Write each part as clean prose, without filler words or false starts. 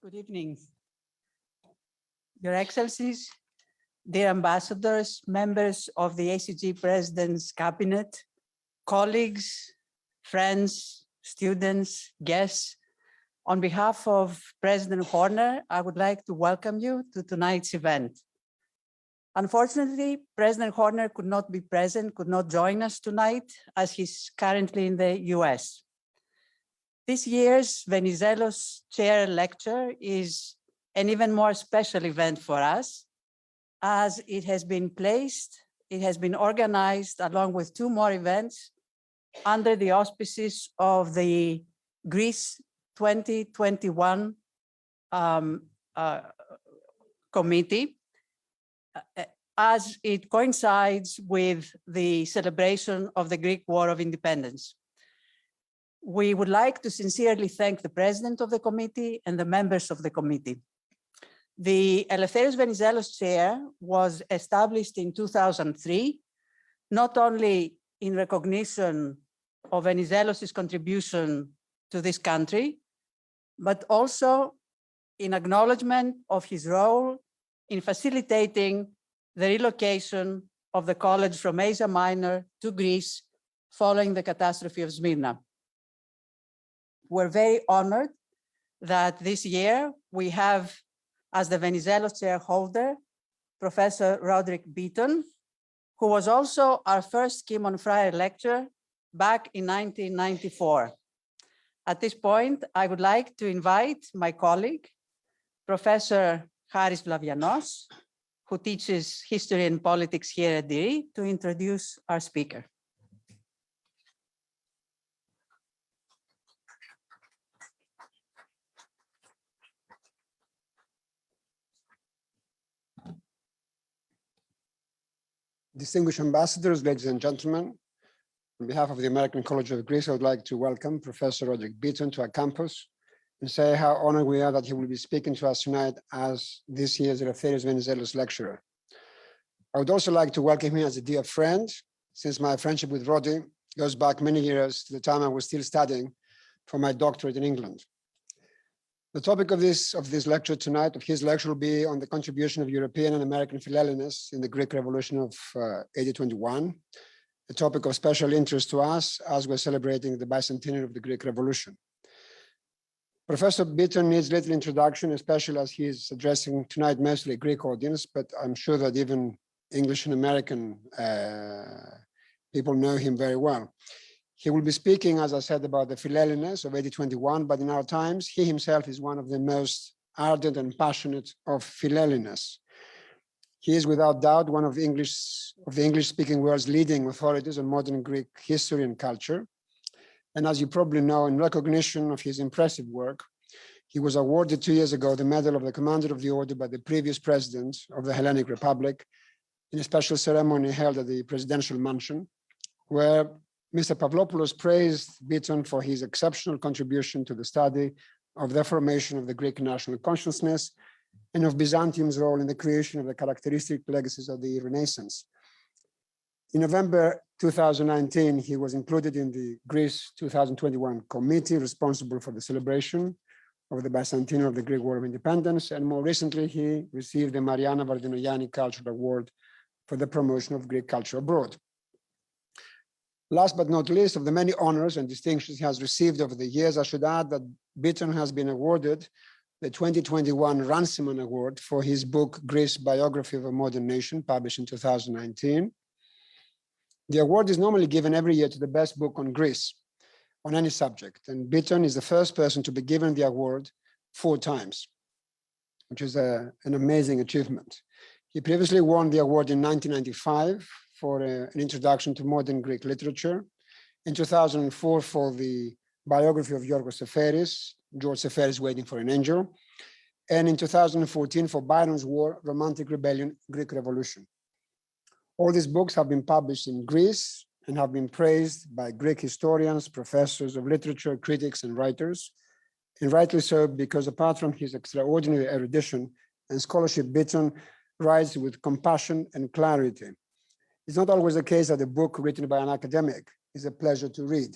Good evening. Your Excellencies, dear ambassadors, members of the ACG President's Cabinet, colleagues, friends, students, guests, on behalf of President Horner, I would like to welcome you to tonight's event. Unfortunately, President Horner could not be present, could not join us tonight, as he's currently in the US. This year's Venizelos Chair Lecture is an even more special event for us, as it has been organized along with two more events under the auspices of the Greece 2021 committee, as it coincides with the celebration of the Greek War of Independence. We would like to sincerely thank the president of the committee and the members of the committee. The Eleftherios Venizelos Chair was established in 2003, not only in recognition of Venizelos' contribution to this country, but also in acknowledgement of his role in facilitating the relocation of the college from Asia Minor to Greece following the catastrophe of Smyrna. We're very honored that this year we have, as the Venizelos Chair holder, Professor Roderick Beaton, who was also our first Kimon Friar lecturer back in 1994. At this point, I would like to invite my colleague, Professor Harris, who teaches history and politics here at Deree, to introduce our speaker. Distinguished ambassadors, ladies and gentlemen, on behalf of the American College of Greece, I would like to welcome Professor Roderick Beaton to our campus and say how honored we are that he will be speaking to us tonight as this year's Eleftherios Venizelos lecturer. I would also like to welcome him as a dear friend, since my friendship with Roddy goes back many years to the time I was still studying for my doctorate in England. The topic of his lecture tonight, of his lecture, will be on the contribution of European and American Philhellenes in the Greek Revolution of AD 21, a topic of special interest to us as we're celebrating the bicentennial of the Greek Revolution. Professor Beaton needs little introduction, especially as he is addressing tonight mostly a Greek audience, but I'm sure that even English and American people know him very well. He will be speaking, as I said, about the Philhellenes of AD 21, but in our times, he himself is one of the most ardent and passionate of Philhellenes. He is without doubt one of the English-speaking world's leading authorities on modern Greek history and culture. And as you probably know, in recognition of his impressive work, he was awarded 2 years ago the Medal of the Commander of the Order by the previous president of the Hellenic Republic in a special ceremony held at the presidential mansion, where Mr. Pavlopoulos praised Beaton for his exceptional contribution to the study of the formation of the Greek national consciousness and of Byzantium's role in the creation of the characteristic legacies of the Renaissance. In November 2019, he was included in the Greece 2021 committee responsible for the celebration of the bicentennial of the Greek War of Independence, and more recently, he received the Mariana Vardinogianni Cultural Award for the promotion of Greek culture abroad. Last but not least, of the many honors and distinctions he has received over the years, I should add that Beaton has been awarded the 2021 Runciman Award for his book, Greece, Biography of a Modern Nation, published in 2019. The award is normally given every year to the best book on Greece, on any subject, and Beaton is the first person to be given the award 4 times, which is an amazing achievement. He previously won the award in 1995 for an introduction to modern Greek literature, in 2004 for the biography of George Seferis, Waiting for an Angel, and in 2014 for Byron's War, Romantic Rebellion, Greek Revolution. All these books have been published in Greece and have been praised by Greek historians, professors of literature, critics, and writers, and rightly so, because apart from his extraordinary erudition and scholarship, Beaton writes with compassion and clarity. It's not always the case that a book written by an academic is a pleasure to read.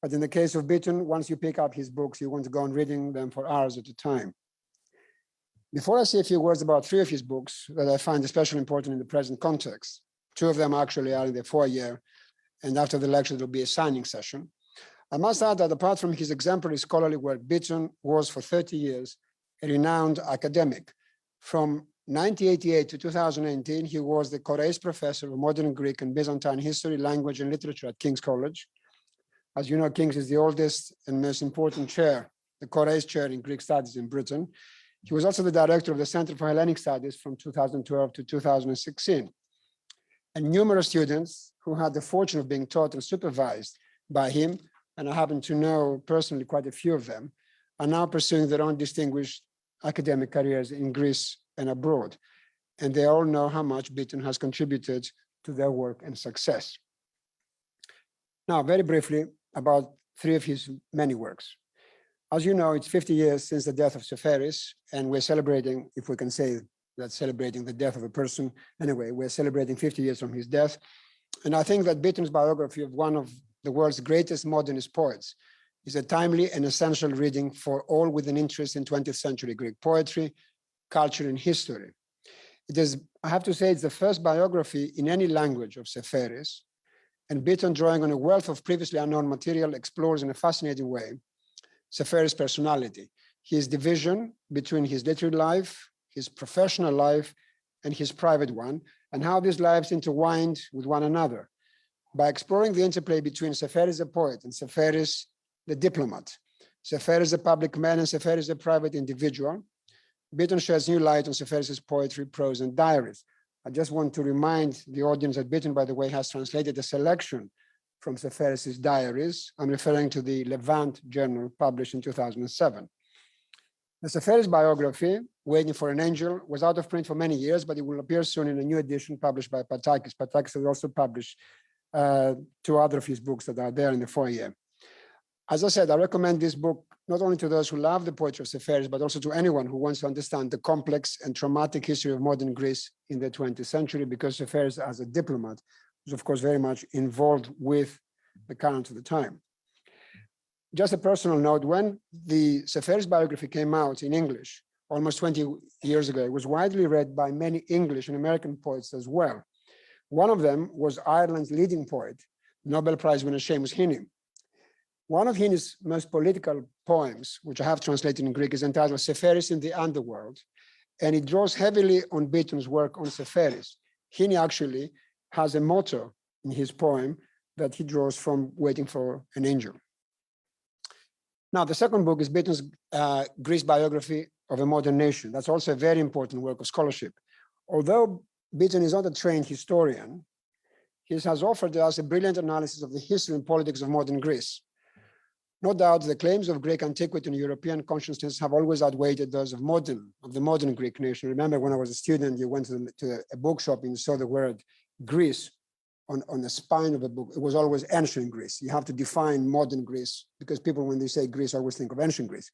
But in the case of Beaton, once you pick up his books, you want to go on reading them for hours at a time. Before I say a few words about 3 of his books that I find especially important in the present context, 2 of them actually are in the foyer, and after the lecture, there'll be a signing session. I must add that apart from his exemplary scholarly work, Beaton was for 30 years a renowned academic. From 1988 to 2018, he was the Koraes Professor of Modern Greek and Byzantine History, Language, and Literature at King's College. As you know, King's is the oldest and most important chair, the Koraes Chair in Greek Studies in Britain. He was also the director of the Center for Hellenic Studies from 2012 to 2016. And numerous students who had the fortune of being taught and supervised by him, and I happen to know personally quite a few of them, are now pursuing their own distinguished academic careers in Greece and abroad. And they all know how much Beaton has contributed to their work and success. Now, very briefly, about 3 of his many works. As you know, it's 50 years since the death of Philhellenes, and we're celebrating, if we can say that, celebrating the death of a person. Anyway, we're celebrating 50 years from his death. And I think that Beaton's biography of one of the world's greatest modernist poets is a timely and essential reading for all with an interest in 20th century Greek poetry, culture, and history. It is, I have to say, it's the first biography in any language of Philhellenes, and Beaton, drawing on a wealth of previously unknown material, explores in a fascinating way Philhellenes' personality, his division between his literary life, his professional life, and his private one, and how these lives intertwined with one another. By exploring the interplay between Philhellenes the poet and Philhellenes the diplomat, Philhellenes the public man and Philhellenes the private individual, Beaton sheds new light on Philhellenes' poetry, prose, and diaries. I just want to remind the audience that Beaton, by the way, has translated a selection from Philhellenes' diaries. I'm referring to the Levant journal published in 2007. The Philhellenes biography, Waiting for an Angel, was out of print for many years, but it will appear soon in a new edition published by Patakis. Patakis has also published 2 other of his books that are there in the foyer. As I said, I recommend this book not only to those who love the poetry of Philhellenes, but also to anyone who wants to understand the complex and traumatic history of modern Greece in the 20th century, because Philhellenes, as a diplomat, was of course very much involved with the current of the time. Just a personal note, when the Philhellenes biography came out in English almost 20 years ago, it was widely read by many English and American poets as well. One of them was Ireland's leading poet, Nobel Prize winner Seamus Heaney. One of Heaney's most political poems, which I have translated in Greek, is entitled Philhellenes in the Underworld, and it draws heavily on Beaton's work on Philhellenes. Heaney actually has a motto in his poem that he draws from Waiting for an Angel. Now, the second book is Beaton's Greece biography of a modern nation. That's also a very important work of scholarship. Although Beaton is not a trained historian, he has offered us a brilliant analysis of the history and politics of modern Greece. No doubt, the claims of Greek antiquity and European consciousness have always outweighed those of the modern Greek nation. Remember, when I was a student, you went to a bookshop and you saw the word Greece on the spine of a book. It was always ancient Greece. You have to define modern Greece because people, when they say Greece, always think of ancient Greece.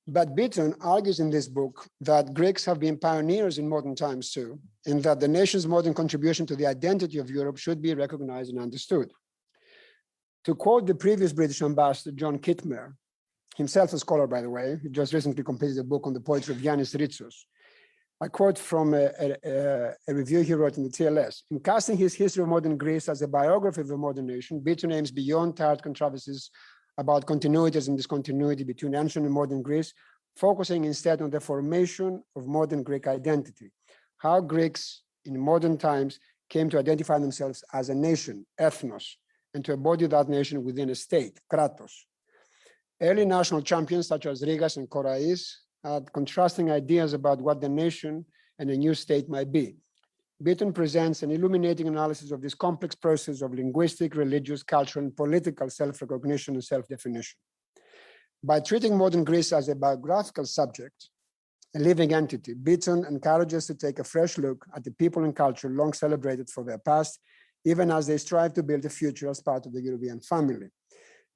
But Beaton argues in this book that Greeks have been pioneers in modern times too, and that the nation's modern contribution to the identity of Europe should be recognized and understood. To quote the previous British ambassador, John Kitmer, himself a scholar, by the way, who just recently completed a book on the poetry of Yannis Ritsos, I quote from a review he wrote in the TLS. In casting his history of modern Greece as a biography of a modern nation, Beaton aims beyond tired controversies about continuities and discontinuity between ancient and modern Greece, focusing instead on the formation of modern Greek identity, how Greeks in modern times came to identify themselves as a nation, ethnos, and to embody that nation within a state, kratos. Early national champions such as Rigas and Koraes had contrasting ideas about what the nation and a new state might be. Beaton presents an illuminating analysis of this complex process of linguistic, religious, cultural, and political self-recognition and self-definition. By treating modern Greece as a biographical subject, a living entity, Beaton encourages us to take a fresh look at the people and culture long celebrated for their past, even as they strive to build a future as part of the European family.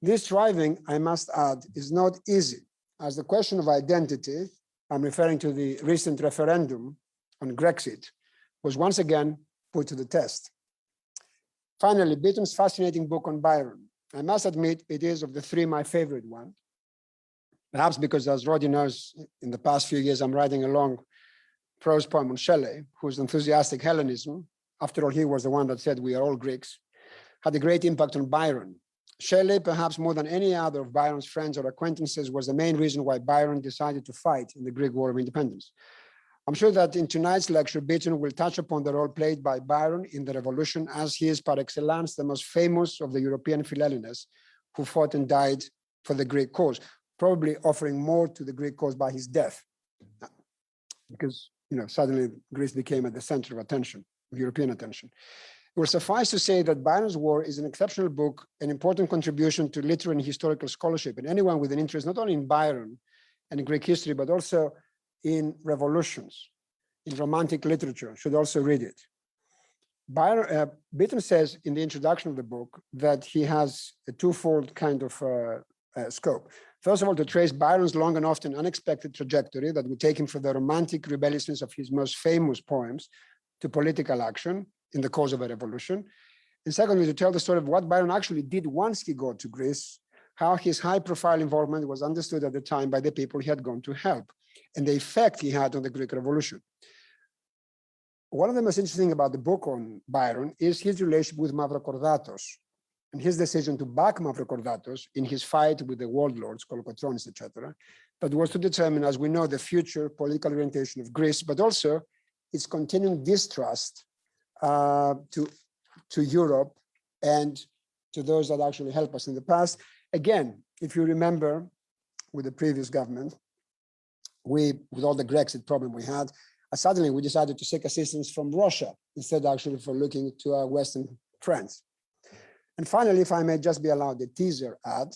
This striving, I must add, is not easy, as the question of identity, I'm referring to the recent referendum on Grexit, was once again put to the test. Finally, Beaton's fascinating book on Byron. I must admit it is of the 3 my favorite one. Perhaps because, as Roddy knows, in the past few years, I'm writing a long prose poem on Shelley, whose enthusiastic Hellenism, after all, he was the one that said we are all Greeks, had a great impact on Byron. Shelley, perhaps more than any other of Byron's friends or acquaintances, was the main reason why Byron decided to fight in the Greek War of Independence. I'm sure that in tonight's lecture, Beaton will touch upon the role played by Byron in the revolution, as he is par excellence the most famous of the European Philhellenes who fought and died for the Greek cause, probably offering more to the Greek cause by his death, because suddenly Greece became at the center of attention, of European attention. It will suffice to say that Byron's War is an exceptional book, an important contribution to literary and historical scholarship, and anyone with an interest not only in Byron and in Greek history, but also in revolutions, in romantic literature, should also read it. Beaton says in the introduction of the book that he has a twofold kind of scope. First of all, to trace Byron's long and often unexpected trajectory that would take him from the romantic rebelliousness of his most famous poems to political action in the cause of a revolution. And secondly, to tell the story of what Byron actually did once he got to Greece, how his high-profile involvement was understood at the time by the people he had gone to help, and the effect he had on the Greek Revolution. One of the most interesting about the book on Byron is his relationship with Mavrokordatos and his decision to back Mavrokordatos in his fight with the warlords, Kolokotronis, etc., that was to determine, as we know, the future political orientation of Greece, but also its continuing distrust to Europe and to those that actually helped us in the past. Again, if you remember with the previous government, with all the Grexit problem we had, suddenly we decided to seek assistance from Russia instead actually for looking to our Western friends. And finally, if I may just be allowed a teaser ad,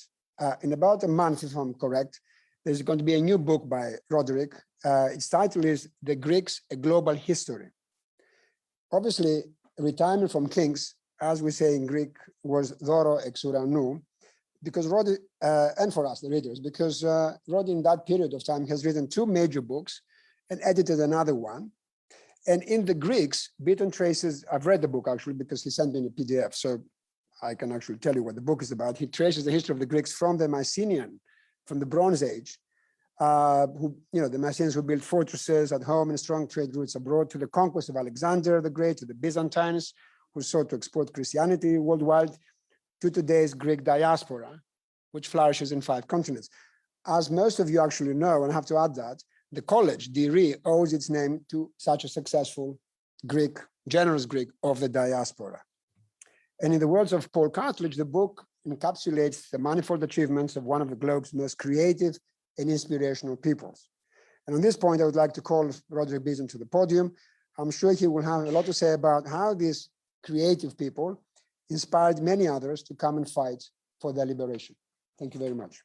in about a month, if I'm correct, there's going to be a new book by Roderick. Its title is The Greeks, A Global History. Obviously, retirement from kings, as we say in Greek, was doro ex uranu, because Roddy, and for us, the readers, because Roddy in that period of time has written two major books and edited another one. And in the Greeks, Beaton traces, I've read the book actually because he sent me a PDF, so I can actually tell you what the book is about. He traces the history of the Greeks from the Mycenaean, from the Bronze Age, the Mycenaeans who built fortresses at home and strong trade routes abroad, to the conquest of Alexander the Great, to the Byzantines who sought to export Christianity worldwide, to today's Greek diaspora, which flourishes in 5 continents. As most of you actually know, and I have to add that, the college, Deree, owes its name to such a successful Greek, generous Greek of the diaspora. And in the words of Paul Cartledge, the book encapsulates the manifold achievements of one of the globe's most creative and inspirational peoples. And on this point, I would like to call Roderick Beaton to the podium. I'm sure he will have a lot to say about how these creative people inspired many others to come and fight for their liberation. Thank you very much.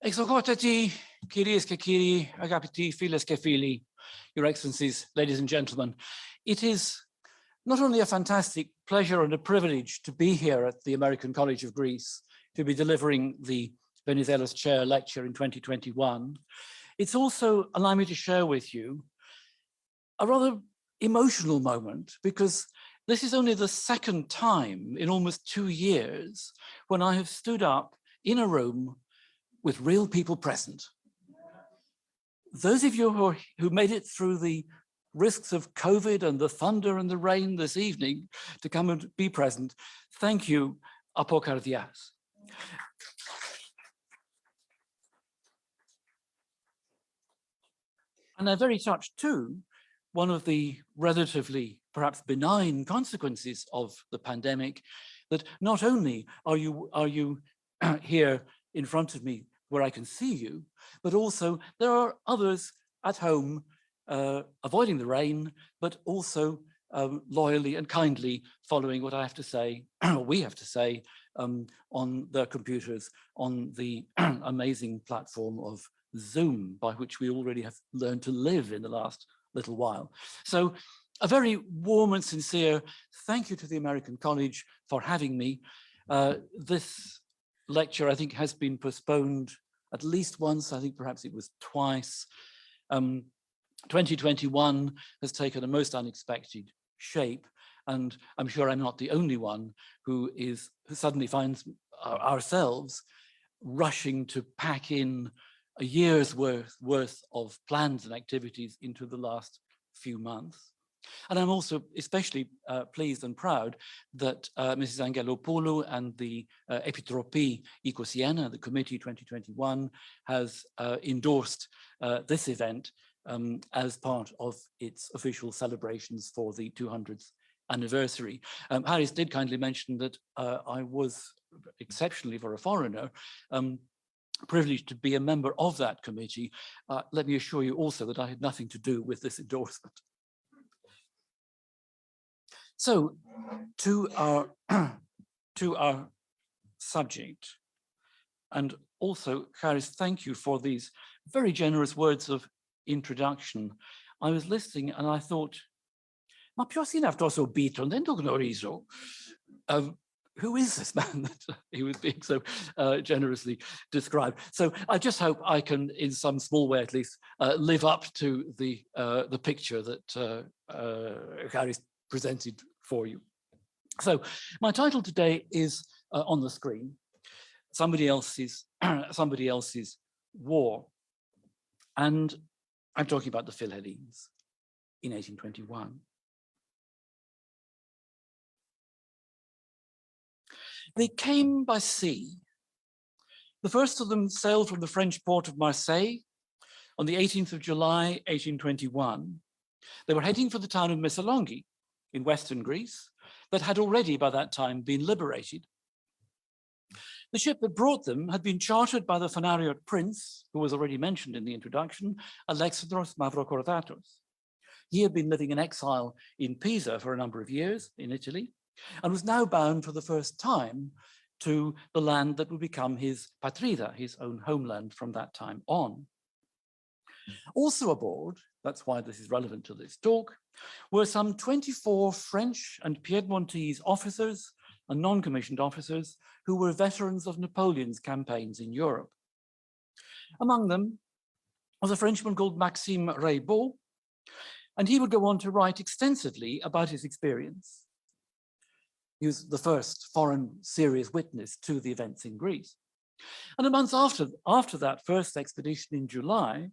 Exocortati, Kyries και κύριοι, αγαπητοί φίλες και φίλοι, Your Excellencies, ladies and gentlemen, it is not only a fantastic pleasure and a privilege to be here at the American College of Greece, to be delivering the Venizelos Chair Lecture in 2021, it's also, allow me to share with you, a rather emotional moment, because this is only the second time in almost 2 years when I have stood up in a room with real people present. Those of you who made it through the risks of COVID and the thunder and the rain this evening to come and be present, thank you, Apokardias. And I'm very touched too, one of the relatively perhaps benign consequences of the pandemic, that not only are you here in front of me where I can see you, but also there are others at home avoiding the rain, but also loyally and kindly following what I have to say, or we have to say, on their computers on the amazing platform of Zoom, by which we already have learned to live in the last little while. So A very warm and sincere thank you to the American College for having me. This lecture, I think, has been postponed at least once. I think perhaps it was twice. 2021 has taken a most unexpected shape, and I'm sure I'm not the only one who suddenly finds ourselves rushing to pack in a year's worth of plans and activities into the last few months. And I'm also especially pleased and proud that Mrs. Angelopoulou and the Epitropie Ecosiena, the Committee 2021, has endorsed this event as part of its official celebrations for the 200th anniversary. Harris did kindly mention that I was, exceptionally for a foreigner, privileged to be a member of that committee. Let me assure you also that I had nothing to do with this endorsement. So, to our subject, and also, Harris, thank you for these very generous words of introduction. I was listening and I thought, ma ποιος είναι αυτός ο Beaton? Δεν το γνωρίζω. Who is this man that he was being so generously described? So I just hope I can, in some small way at least, live up to the picture that Harris presented for you. So my title today is on the screen, somebody else's war. And I'm talking about the Philhellenes in 1821. They came by sea. The first of them sailed from the French port of Marseille on the 18th of July, 1821. They were heading for the town of Missolonghi in Western Greece that had already by that time been liberated. The ship that brought them had been chartered by the Phanariot prince, who was already mentioned in the introduction, Eleftherios Mavrokordatos. He had been living in exile in Pisa for a number of years in Italy, and was now bound for the first time to the land that would become his patrida, his own homeland from that time on. Also aboard, that's why this is relevant to this talk, were some 24 French and Piedmontese officers and non-commissioned officers who were veterans of Napoleon's campaigns in Europe. Among them was a Frenchman called Maxime Raybaud, and he would go on to write extensively about his experience. He was the first foreign serious witness to the events in Greece. And a month after that first expedition in July,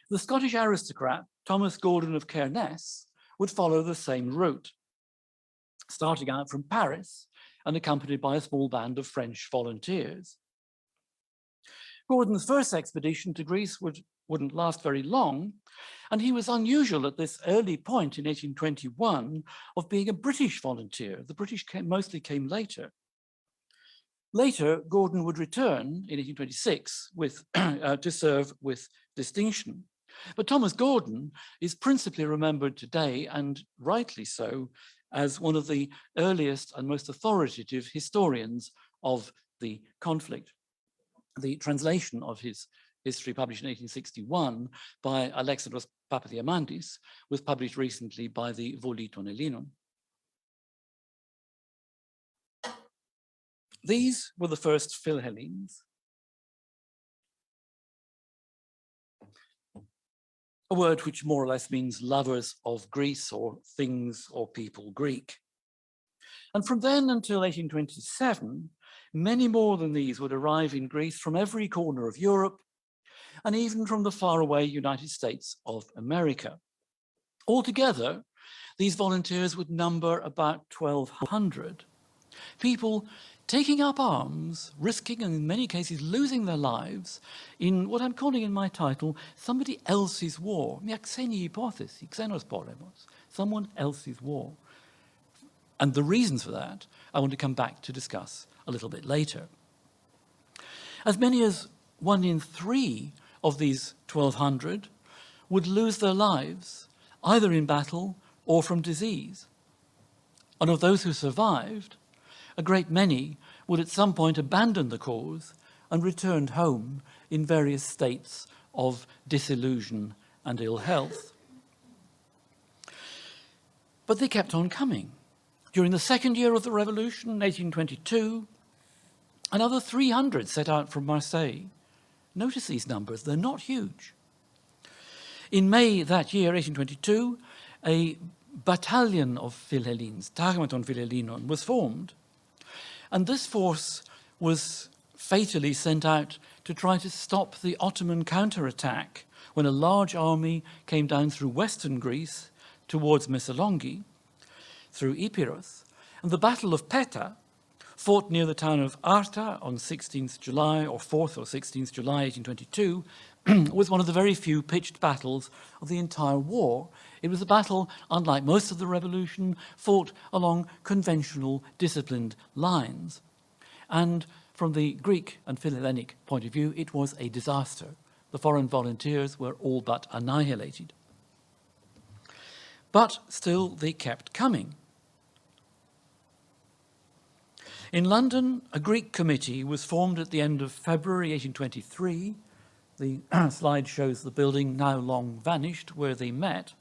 the Scottish aristocrat, Thomas Gordon of Cairness, would follow the same route, starting out from Paris and accompanied by a small band of French volunteers. Gordon's first expedition to Greece wouldn't last very long, and he was unusual at this early point in 1821 of being a British volunteer. The British mostly came later. Later, Gordon would return in 1826 to serve with distinction. But Thomas Gordon is principally remembered today, and rightly so, as one of the earliest and most authoritative historians of the conflict. The translation of his history, published in 1861 by Alexandros Papadiamandis, was published recently by the Voliton Ellinon. These were the first Philhellenes. A word which more or less means lovers of Greece or things or people Greek. And from then until 1827, many more than these would arrive in Greece from every corner of Europe and even from the faraway United States of America. Altogether, these volunteers would number about 1,200 people taking up arms, risking and in many cases losing their lives in what I'm calling in my title, somebody else's war. Μια ξένη υπόθεση, ξένος πόλεμος, someone else's war. And the reasons for that, I want to come back to discuss a little bit later. As many as 1 in 3 of these 1,200 would lose their lives, either in battle or from disease. And of those who survived, a great many would at some point abandon the cause and returned home in various states of disillusion and ill health. But they kept on coming. During the second year of the revolution, 1822, another 300 set out from Marseille. Notice these numbers, they're not huge. In May that year, 1822, a battalion of Philhellenes, Tagmaton Philhellenon, was formed. And this force was fatally sent out to try to stop the Ottoman counterattack when a large army came down through western Greece towards Missolonghi, through Epirus. And the Battle of Petta, fought near the town of Arta on 16th July, or 4th or 16th July 1822, was one of the very few pitched battles of the entire war. It was a battle, unlike most of the revolution, fought along conventional, disciplined lines. And from the Greek and Philhellenic point of view, it was a disaster. The foreign volunteers were all but annihilated. But still, they kept coming. In London, a Greek committee was formed at the end of February 1823. The slide shows the building, now long vanished, where they met.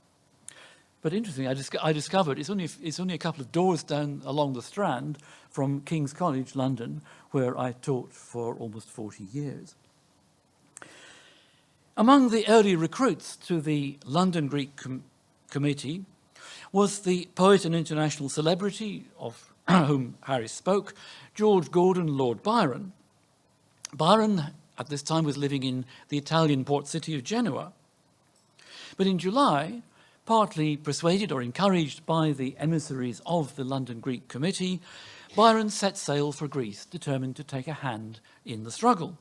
But interestingly, I discovered it's only a couple of doors down along the Strand from King's College, London, where I taught for almost 40 years. Among the early recruits to the London Greek Committee was the poet and international celebrity of whom Harris spoke, George Gordon, Lord Byron. Byron, at this time, was living in the Italian port city of Genoa. But in July, partly persuaded or encouraged by the emissaries of the London Greek Committee, Byron set sail for Greece, determined to take a hand in the struggle.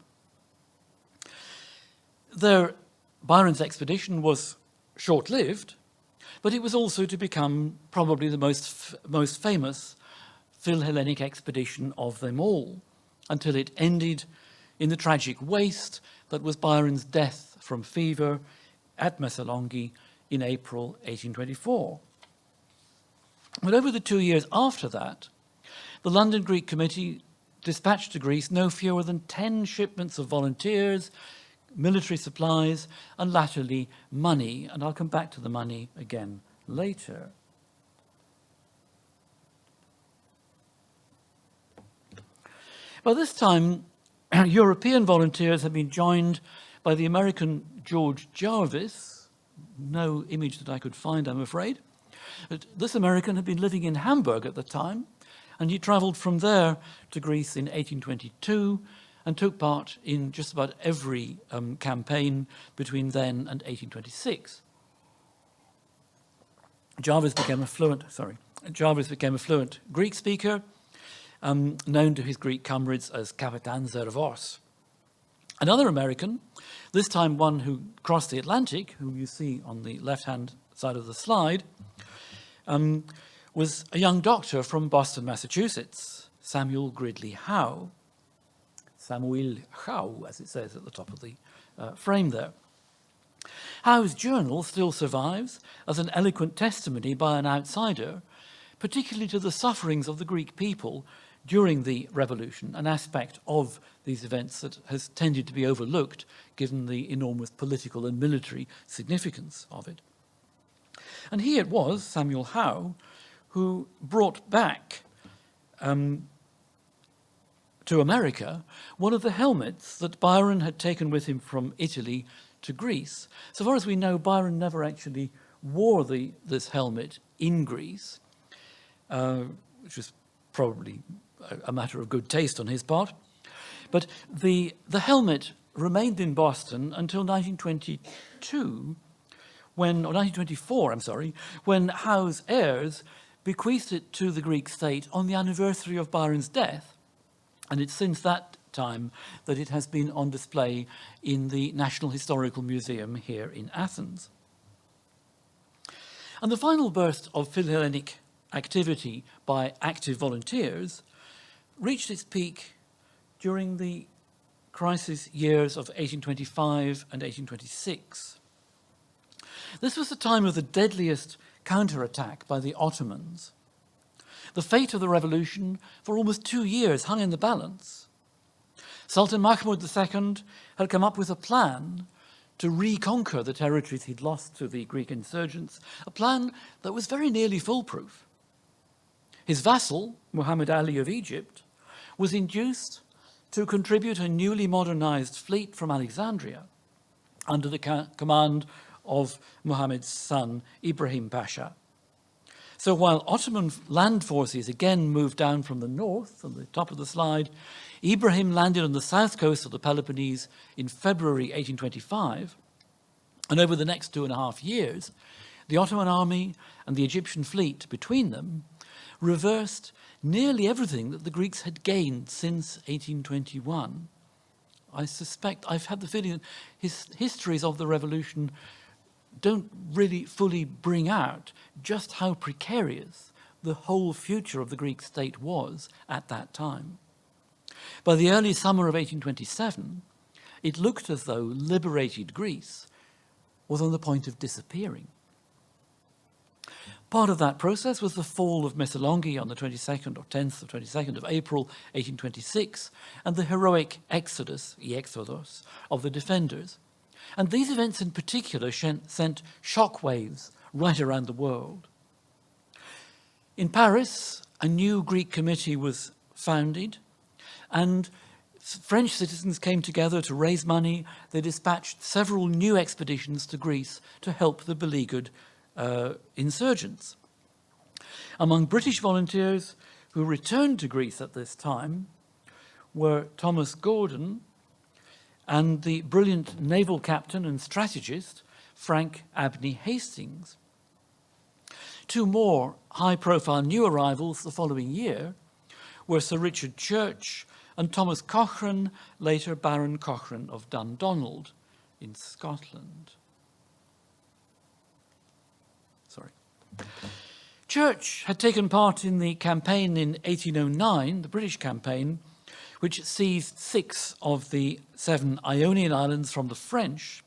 Byron's expedition was short-lived, but it was also to become probably the most famous Philhellenic expedition of them all, until it ended in the tragic waste that was Byron's death from fever at Missolonghi in April 1824. But over the 2 years after that, the London Greek Committee dispatched to Greece no fewer than 10 shipments of volunteers, military supplies, and latterly money, and I'll come back to the money again later. By this time, European volunteers had been joined by the American George Jarvis, no image that I could find, I'm afraid. But this American had been living in Hamburg at the time, and he travelled from there to Greece in 1822 and took part in just about every campaign between then and 1826. Jarvis became a fluent Greek speaker, known to his Greek comrades as Kapitan Zervos. Another American, this time one who crossed the Atlantic, whom you see on the left-hand side of the slide, was a young doctor from Boston, Massachusetts, Samuel Gridley Howe. Samuel Howe, as it says at the top of the frame there. Howe's journal still survives as an eloquent testimony by an outsider, particularly to the sufferings of the Greek people during the revolution, an aspect of these events that has tended to be overlooked given the enormous political and military significance of it. And he it was, Samuel Howe, who brought back to America one of the helmets that Byron had taken with him from Italy to Greece. So far as we know, Byron never actually wore this helmet in Greece, which was probably a matter of good taste on his part. But the helmet remained in Boston until 1924, when Howe's heirs bequeathed it to the Greek state on the anniversary of Byron's death. And it's since that time that it has been on display in the National Historical Museum here in Athens. And the final burst of Philhellenic activity by active volunteers reached its peak during the crisis years of 1825 and 1826. This was the time of the deadliest counterattack by the Ottomans. The fate of the revolution for almost 2 years hung in the balance. Sultan Mahmud II had come up with a plan to reconquer the territories he'd lost to the Greek insurgents, a plan that was very nearly foolproof. His vassal, Muhammad Ali of Egypt, was induced to contribute a newly modernized fleet from Alexandria under the command of Muhammad's son, Ibrahim Pasha. So while Ottoman land forces again moved down from the north, on the top of the slide, Ibrahim landed on the south coast of the Peloponnese in February 1825, and over the next 2.5 years, the Ottoman army and the Egyptian fleet between them reversed nearly everything that the Greeks had gained since 1821. I suspect, I've had the feeling that histories of the revolution don't really fully bring out just how precarious the whole future of the Greek state was at that time. By the early summer of 1827, it looked as though liberated Greece was on the point of disappearing. Part of that process was the fall of Missolonghi on the 22nd or 10th or 22nd of April 1826, and the heroic exodus, exodos, of the defenders. And these events in particular sent shockwaves right around the world. In Paris, a new Greek committee was founded, and French citizens came together to raise money. They dispatched several new expeditions to Greece to help the beleaguered insurgents. Among British volunteers who returned to Greece at this time were Thomas Gordon and the brilliant naval captain and strategist Frank Abney Hastings. Two more high-profile new arrivals the following year were Sir Richard Church and Thomas Cochrane, later Baron Cochrane of Dundonald in Scotland. Sorry. Church had taken part in the campaign in 1809, the British campaign, which seized 6 of the 7 Ionian islands from the French,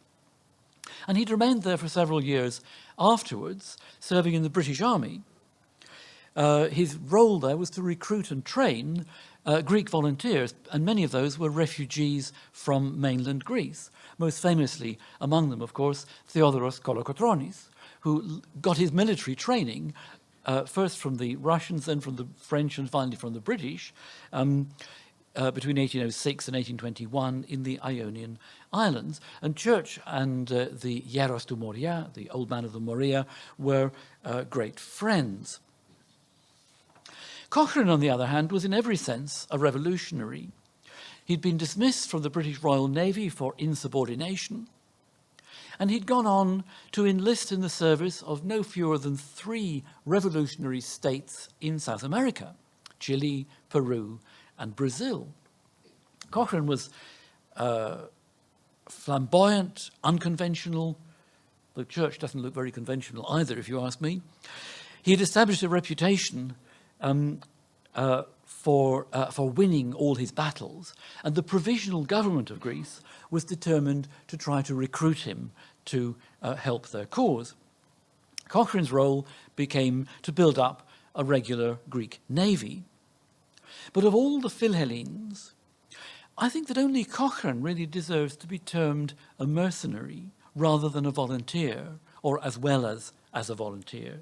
and he'd remained there for several years afterwards, serving in the British Army. His role there was to recruit and train Greek volunteers, and many of those were refugees from mainland Greece, most famously among them, of course, Theodoros Kolokotronis, who got his military training first from the Russians, then from the French, and finally from the British, between 1806 and 1821 in the Ionian Islands. And Church and the Hieros του Moria, the old man of the Morea, were great friends. Cochrane, on the other hand, was in every sense a revolutionary. He'd been dismissed from the British Royal Navy for insubordination, and he'd gone on to enlist in the service of no fewer than 3 revolutionary states in South America, Chile, Peru, and Brazil. Cochrane was flamboyant, unconventional. The Church doesn't look very conventional either, if you ask me. He had established a reputation for winning all his battles, and the provisional government of Greece was determined to try to recruit him to help their cause. Cochrane's role became to build up a regular Greek navy. But of all the Philhellenes, I think that only Cochrane really deserves to be termed a mercenary rather than a volunteer, or as well as a volunteer.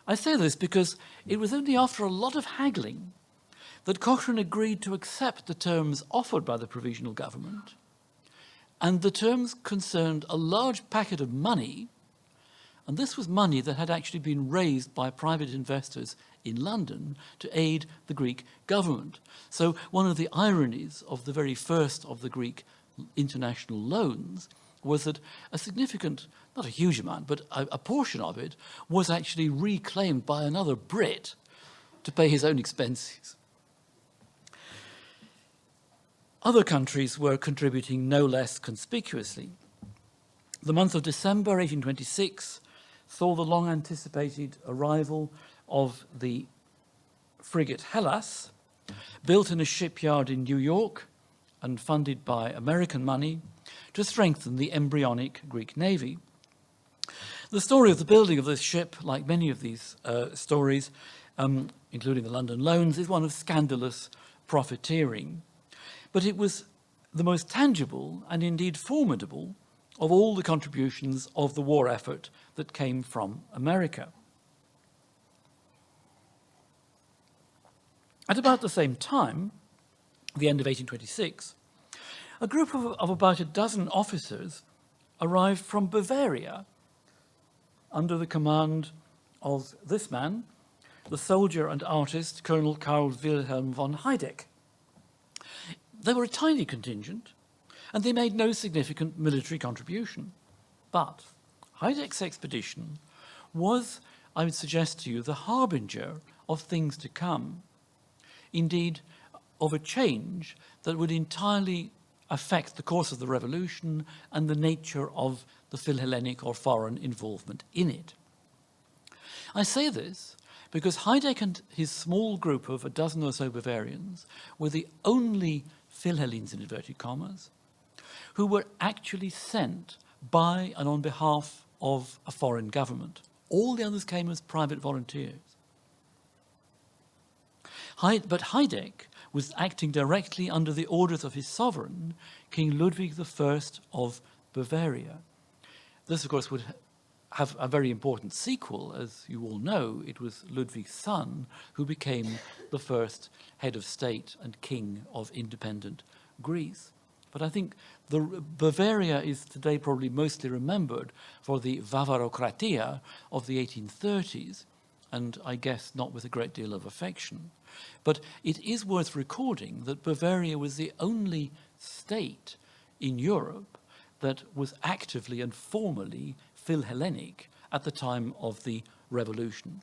I say this because it was only after a lot of haggling that Cochrane agreed to accept the terms offered by the provisional government, and the terms concerned a large packet of money, and this was money that had actually been raised by private investors in London to aid the Greek government. So one of the ironies of the very first of the Greek international loans was that a significant, not a huge amount, but a portion of it was actually reclaimed by another Brit to pay his own expenses. Other countries were contributing no less conspicuously. The month of December 1826 saw the long-anticipated arrival of the frigate Hellas, built in a shipyard in New York and funded by American money to strengthen the embryonic Greek navy. The story of the building of this ship, like many of these stories, including the London loans, is one of scandalous profiteering. But it was the most tangible and indeed formidable of all the contributions of the war effort that came from America. At about the same time, the end of 1826, a group of about a dozen officers arrived from Bavaria under the command of this man, the soldier and artist, Colonel Karl Wilhelm von Heideck. They were a tiny contingent, and they made no significant military contribution. But Heideck's expedition was, I would suggest to you, the harbinger of things to come. Indeed, of a change that would entirely affect the course of the revolution and the nature of the Philhellenic or foreign involvement in it. I say this because Heideck and his small group of a dozen or so Bavarians were the only Philhellenes, in inverted commas, who were actually sent by and on behalf of a foreign government. All the others came as private volunteers. But Heideck was acting directly under the orders of his sovereign, King Ludwig I of Bavaria. This, of course, would have a very important sequel. As you all know, it was Ludwig's son who became the first head of state and king of independent Greece. But I think Bavaria is today probably mostly remembered for the Vavarokratia of the 1830s, and I guess not with a great deal of affection. But it is worth recording that Bavaria was the only state in Europe that was actively and formally Philhellenic at the time of the revolution.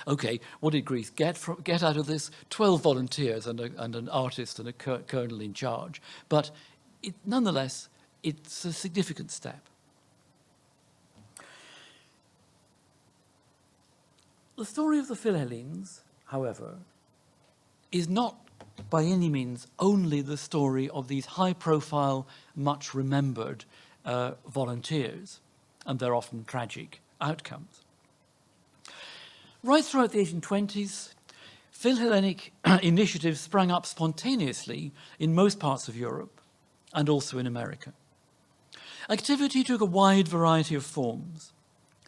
Okay, what did Greece get out of this? 12 volunteers and an artist and a colonel in charge. But nonetheless, it's a significant step. The story of the Philhellenes, however, is not by any means only the story of these high-profile, much-remembered volunteers and their often tragic outcomes. Right throughout the 1820s, Philhellenic initiatives sprang up spontaneously in most parts of Europe and also in America. Activity took a wide variety of forms,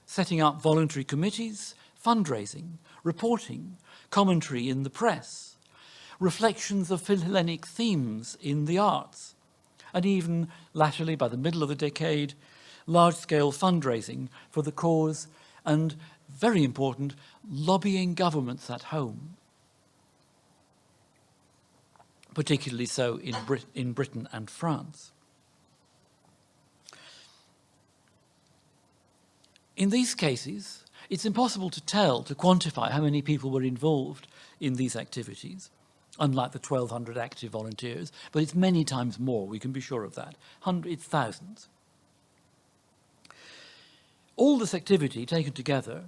setting up voluntary committees, fundraising, reporting, commentary in the press, reflections of Philhellenic themes in the arts, and even, latterly, by the middle of the decade, large-scale fundraising for the cause and, very important, lobbying governments at home, particularly so in Britain and France. In these cases, it's impossible to quantify how many people were involved in these activities, unlike the 1,200 active volunteers, but it's many times more, we can be sure of that. It's thousands. All this activity, taken together,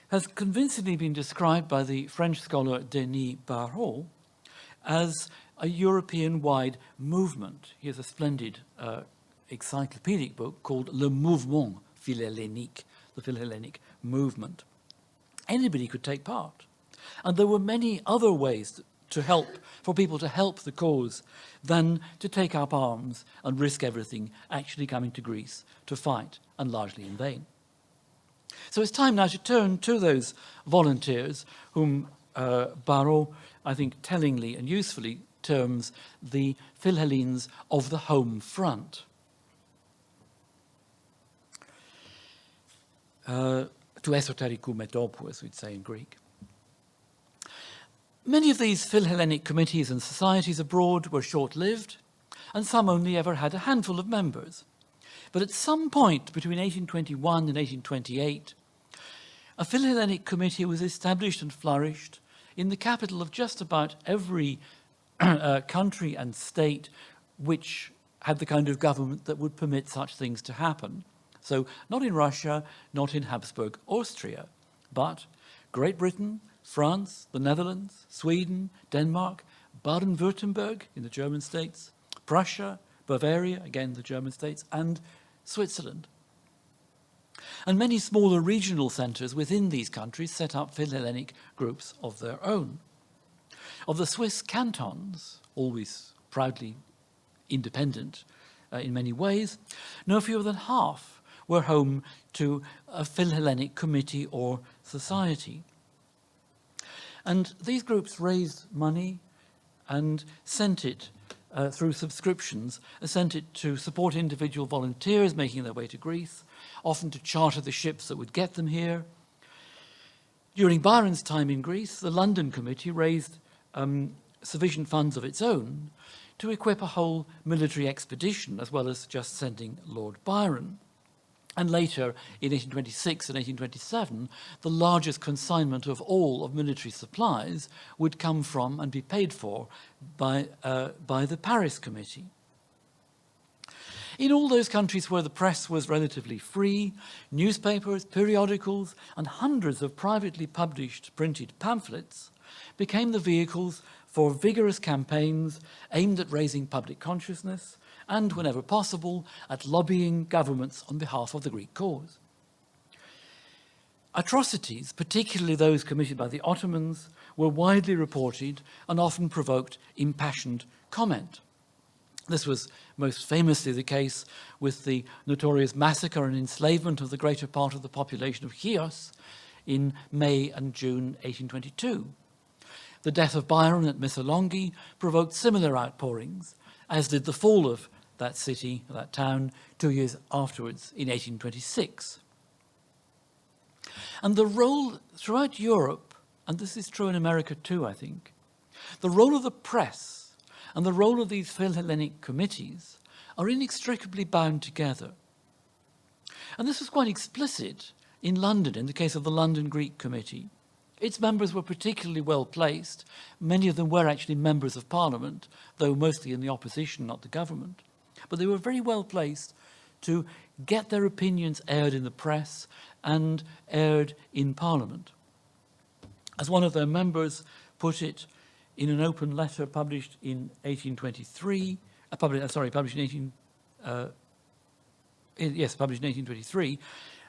has convincingly been described by the French scholar Denis Barrault as a European-wide movement. He has a splendid encyclopedic book called Le Mouvement Philhellénique, the Philhellenic movement. Anybody could take part. And there were many other ways for people to help the cause than to take up arms and risk everything actually coming to Greece to fight, and largely in vain. So it's time now to turn to those volunteers whom Barrault, I think, tellingly and usefully terms the Philhellenes of the home front. To esoterikou metopou, as we'd say in Greek. Many of these Philhellenic committees and societies abroad were short-lived, and some only ever had a handful of members. But at some point between 1821 and 1828, a Philhellenic committee was established and flourished in the capital of just about every country and state which had the kind of government that would permit such things to happen. So not in Russia, not in Habsburg Austria, but Great Britain, France, the Netherlands, Sweden, Denmark, Baden-Württemberg in the German states, Prussia, Bavaria, again the German states, and Switzerland. And many smaller regional centres within these countries set up Philhellenic groups of their own. Of the Swiss cantons, always proudly independent in many ways, no fewer than half were home to a Philhellenic committee or society. And these groups raised money and sent it through subscriptions, sent it to support individual volunteers making their way to Greece, often to charter the ships that would get them here. During Byron's time in Greece, the London Committee raised sufficient funds of its own to equip a whole military expedition, as well as just sending Lord Byron. And later, in 1826 and 1827, the largest consignment of all of military supplies would come from and be paid for by the Paris Committee. In all those countries where the press was relatively free, newspapers, periodicals, and hundreds of privately published printed pamphlets became the vehicles for vigorous campaigns aimed at raising public consciousness and, whenever possible, at lobbying governments on behalf of the Greek cause. Atrocities, particularly those committed by the Ottomans, were widely reported and often provoked impassioned comment. This was most famously the case with the notorious massacre and enslavement of the greater part of the population of Chios in May and June 1822. The death of Byron at Missolonghi provoked similar outpourings, as did the fall of that city, that town, 2 years afterwards in 1826. And the role throughout Europe, and this is true in America too, I think, the role of the press and the role of these Philhellenic committees are inextricably bound together. And this was quite explicit in London, in the case of the London Greek Committee. Its members were particularly well placed. Many of them were actually members of Parliament, though mostly in the opposition, not the government. But they were very well placed to get their opinions aired in the press and aired in Parliament. As one of their members put it in an open letter published in 1823, published in 1823.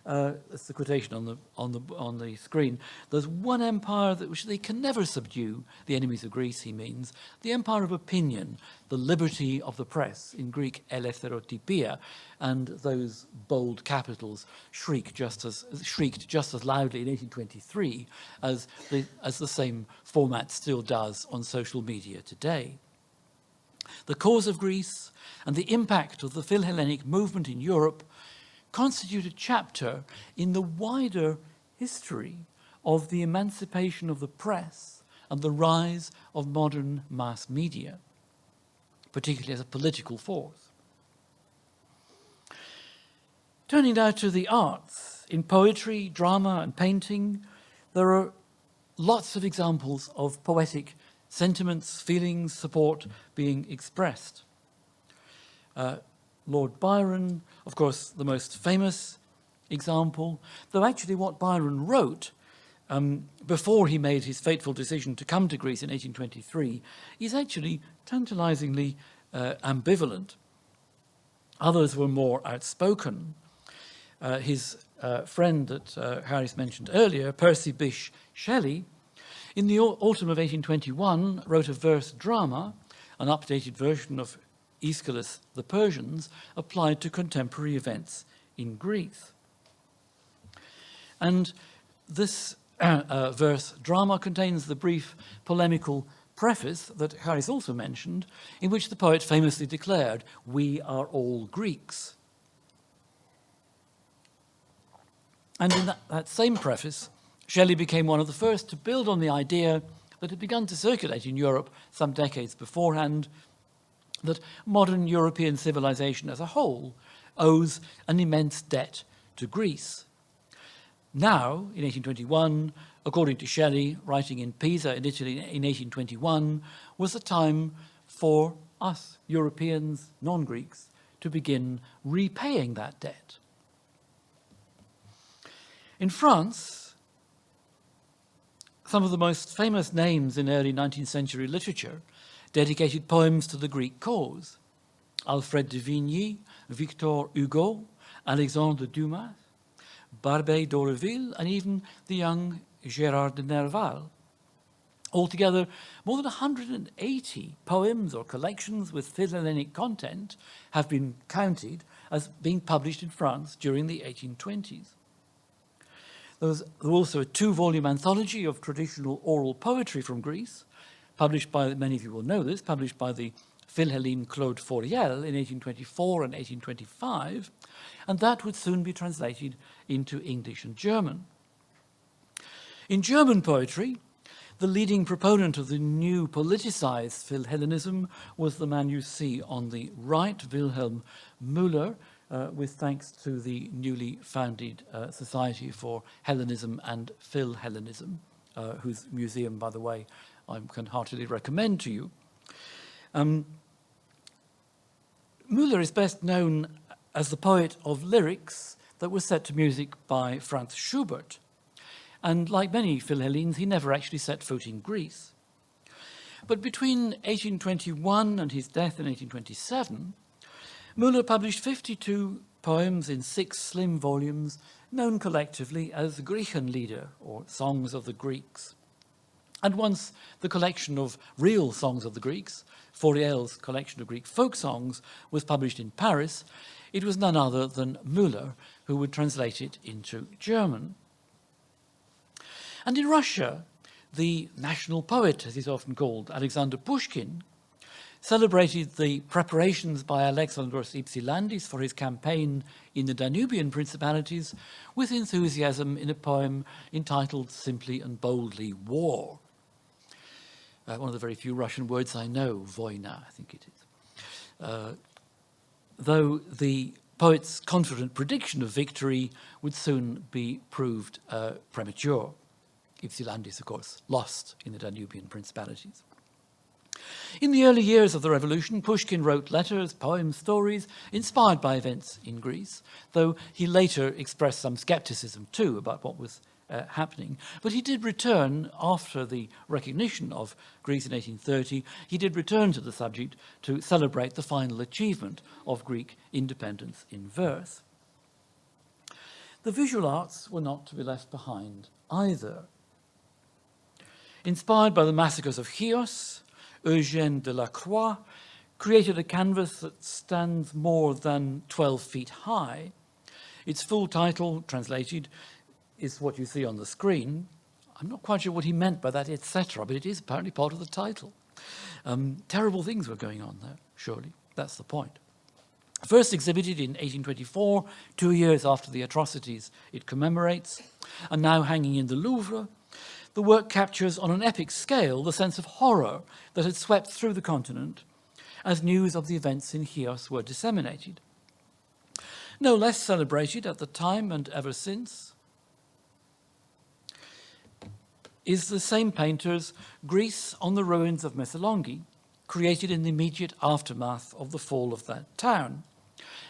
That's the quotation on the screen. There's one empire that which they can never subdue, the enemies of Greece, he means, the empire of opinion, the liberty of the press, in Greek Eleftherios, and those bold capitals shrieked just as loudly in 1823 as the same format still does on social media today. The cause of Greece and the impact of the Philhellenic movement in Europe constitute a chapter in the wider history of the emancipation of the press and the rise of modern mass media, particularly as a political force. Turning now to the arts, in poetry, drama, and painting, there are lots of examples of poetic sentiments, feelings, support being expressed. Lord Byron, of course, the most famous example, though actually what Byron wrote before he made his fateful decision to come to Greece in 1823 is actually tantalizingly ambivalent. Others were more outspoken. His friend that Harris mentioned earlier, Percy Bysshe Shelley, in the autumn of 1821 wrote a verse drama, an updated version of Aeschylus' The Persians, applied to contemporary events in Greece. And this verse drama contains the brief polemical preface that Harris also mentioned, in which the poet famously declared, "We are all Greeks." And in that same preface, Shelley became one of the first to build on the idea that had begun to circulate in Europe some decades beforehand, that modern European civilization as a whole owes an immense debt to Greece. Now, in 1821, according to Shelley, writing in Pisa in Italy in 1821, was the time for us, Europeans, non-Greeks, to begin repaying that debt. In France, some of the most famous names in early 19th century literature dedicated poems to the Greek cause. Alfred de Vigny, Victor Hugo, Alexandre Dumas, Barbey d'Aurevilly, and even the young Gérard de Nerval. Altogether, more than 180 poems or collections with Philhellenic content have been counted as being published in France during the 1820s. There was also a 2-volume anthology of traditional oral poetry from Greece, published by, many of you will know this, published by the Philhellene Claude Fauriel in 1824 and 1825, and that would soon be translated into English and German. In German poetry, the leading proponent of the new politicized Philhellenism was the man you see on the right, Wilhelm Müller, with thanks to the newly founded Society for Hellenism and Philhellenism, whose museum, by the way, I can heartily recommend to you. Müller is best known as the poet of lyrics that were set to music by Franz Schubert. And like many Philhellenes, he never actually set foot in Greece. But between 1821 and his death in 1827, Müller published 52 poems in 6 slim volumes, known collectively as Griechenlieder, or Songs of the Greeks. And once the collection of real songs of the Greeks, Fauriel's collection of Greek folk songs, was published in Paris, it was none other than Müller who would translate it into German. And in Russia, the national poet, as he's often called, Alexander Pushkin, celebrated the preparations by Alexandros Ypsilantis for his campaign in the Danubian principalities with enthusiasm in a poem entitled simply and boldly War. One of the very few Russian words I know, Voina, I think it is. Though the poet's confident prediction of victory would soon be proved premature. Ypsilantis, of course, lost in the Danubian principalities. In the early years of the revolution, Pushkin wrote letters, poems, stories inspired by events in Greece, though he later expressed some skepticism too about what was happening. But he did return, after the recognition of Greece in 1830, he did return to the subject to celebrate the final achievement of Greek independence in verse. The visual arts were not to be left behind either. Inspired by the massacres of Chios, Eugène Delacroix created a canvas that stands more than 12 feet high. Its full title, translated, is what you see on the screen. I'm not quite sure what he meant by that, etc., but it is apparently part of the title. Terrible things were going on there, surely. That's the point. First exhibited in 1824, 2 years after the atrocities it commemorates, and now hanging in the Louvre, the work captures on an epic scale the sense of horror that had swept through the continent as news of the events in Chios were disseminated. No less celebrated at the time and ever since is the same painter's Greece on the ruins of Missolonghi, created in the immediate aftermath of the fall of that town.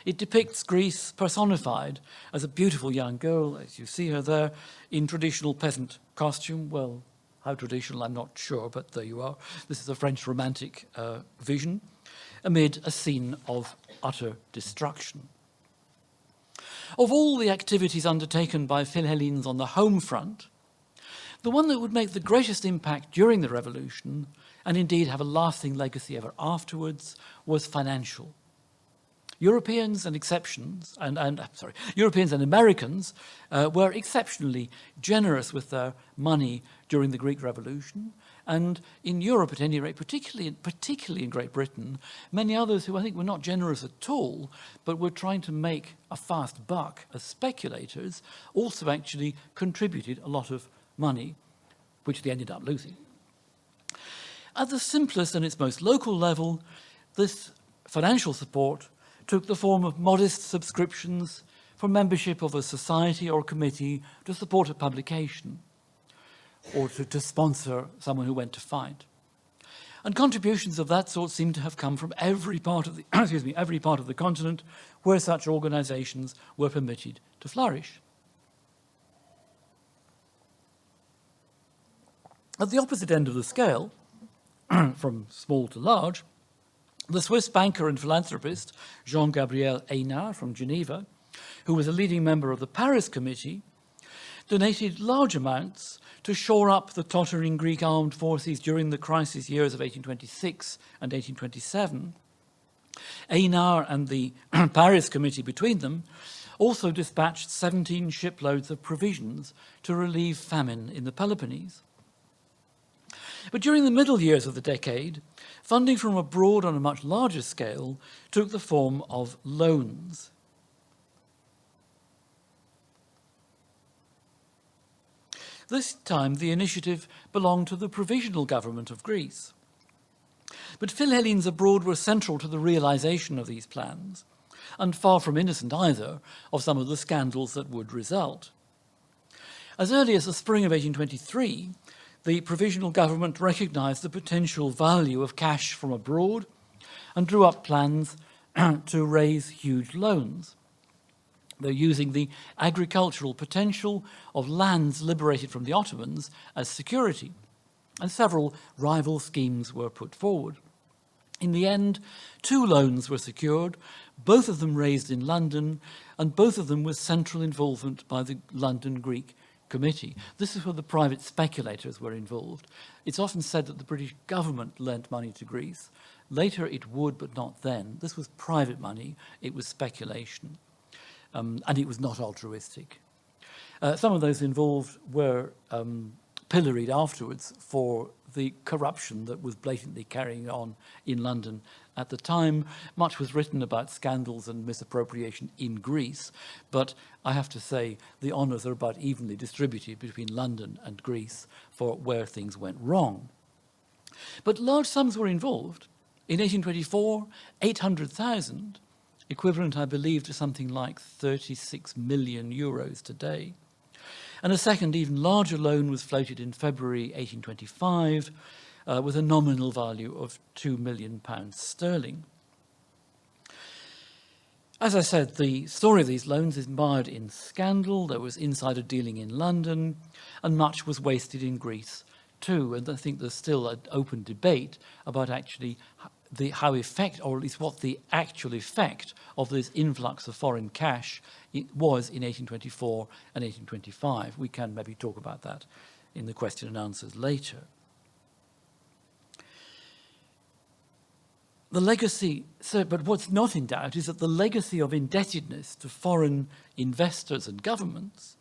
It depicts Greece personified as a beautiful young girl, as you see her there, in traditional peasant costume. Well, how traditional, I'm not sure, but there you are. This is a French romantic vision, amid a scene of utter destruction. Of all the activities undertaken by Philhellenes on the home front, the one that would make the greatest impact during the revolution, and indeed have a lasting legacy ever afterwards, was financial. Europeans and Americans were exceptionally generous with their money during the Greek Revolution, and in Europe, at any rate, particularly in Great Britain, many others who I think were not generous at all, but were trying to make a fast buck as speculators, also actually contributed a lot of money, which they ended up losing. At the simplest and its most local level, this financial support took the form of modest subscriptions for membership of a society or committee to support a publication or to sponsor someone who went to fight. And contributions of that sort seem to have come from every part of the every part of the continent where such organizations were permitted to flourish. At the opposite end of the scale, from small to large, the Swiss banker and philanthropist Jean-Gabriel Eynard from Geneva, who was a leading member of the Paris Committee, donated large amounts to shore up the tottering Greek armed forces during the crisis years of 1826 and 1827. Einar and the Paris Committee between them also dispatched 17 shiploads of provisions to relieve famine in the Peloponnese. But during the middle years of the decade, funding from abroad on a much larger scale took the form of loans. This time, the initiative belonged to the provisional government of Greece. But Philhellenes abroad were central to the realization of these plans, and far from innocent either of some of the scandals that would result. As early as the spring of 1823, the provisional government recognized the potential value of cash from abroad and drew up plans to raise huge loans. They're using the agricultural potential of lands liberated from the Ottomans as security, and several rival schemes were put forward. In the end, 2 loans were secured, both of them raised in London, and both of them with central involvement by the London Greek Committee. This is where the private speculators were involved. It's often said that the British government lent money to Greece. Later it would, but not then. This was private money, it was speculation, and it was not altruistic. Some of those involved were pilloried afterwards for the corruption that was blatantly carrying on in London at the time. Much was written about scandals and misappropriation in Greece, but I have to say the honours are about evenly distributed between London and Greece for where things went wrong. But large sums were involved. In 1824, 800,000, equivalent, I believe, to something like 36 million euros today. And a second, even larger loan was floated in February 1825 with a nominal value of £2 million sterling. As I said, the story of these loans is mired in scandal. There was insider dealing in London, and much was wasted in Greece too. And I think there's still an open debate about actually how effect, or at least what the actual effect of this influx of foreign cash was in 1824 and 1825. We can maybe talk about that in the question and answers later. The legacy, but what's not in doubt is that the legacy of indebtedness to foreign investors and governments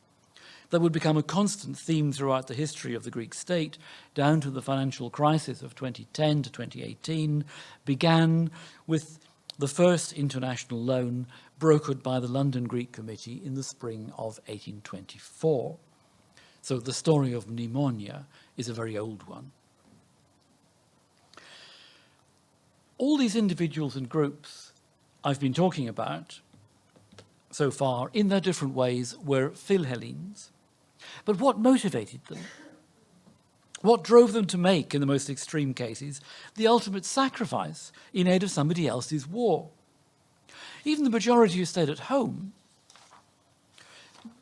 that would become a constant theme throughout the history of the Greek state, down to the financial crisis of 2010 to 2018, began with the first international loan brokered by the London Greek Committee in the spring of 1824. So the story of mnemonia is a very old one. All these individuals and groups I've been talking about so far, in their different ways, were Philhellenes. But what motivated them? What drove them to make, in the most extreme cases, the ultimate sacrifice in aid of somebody else's war? Even the majority who stayed at home,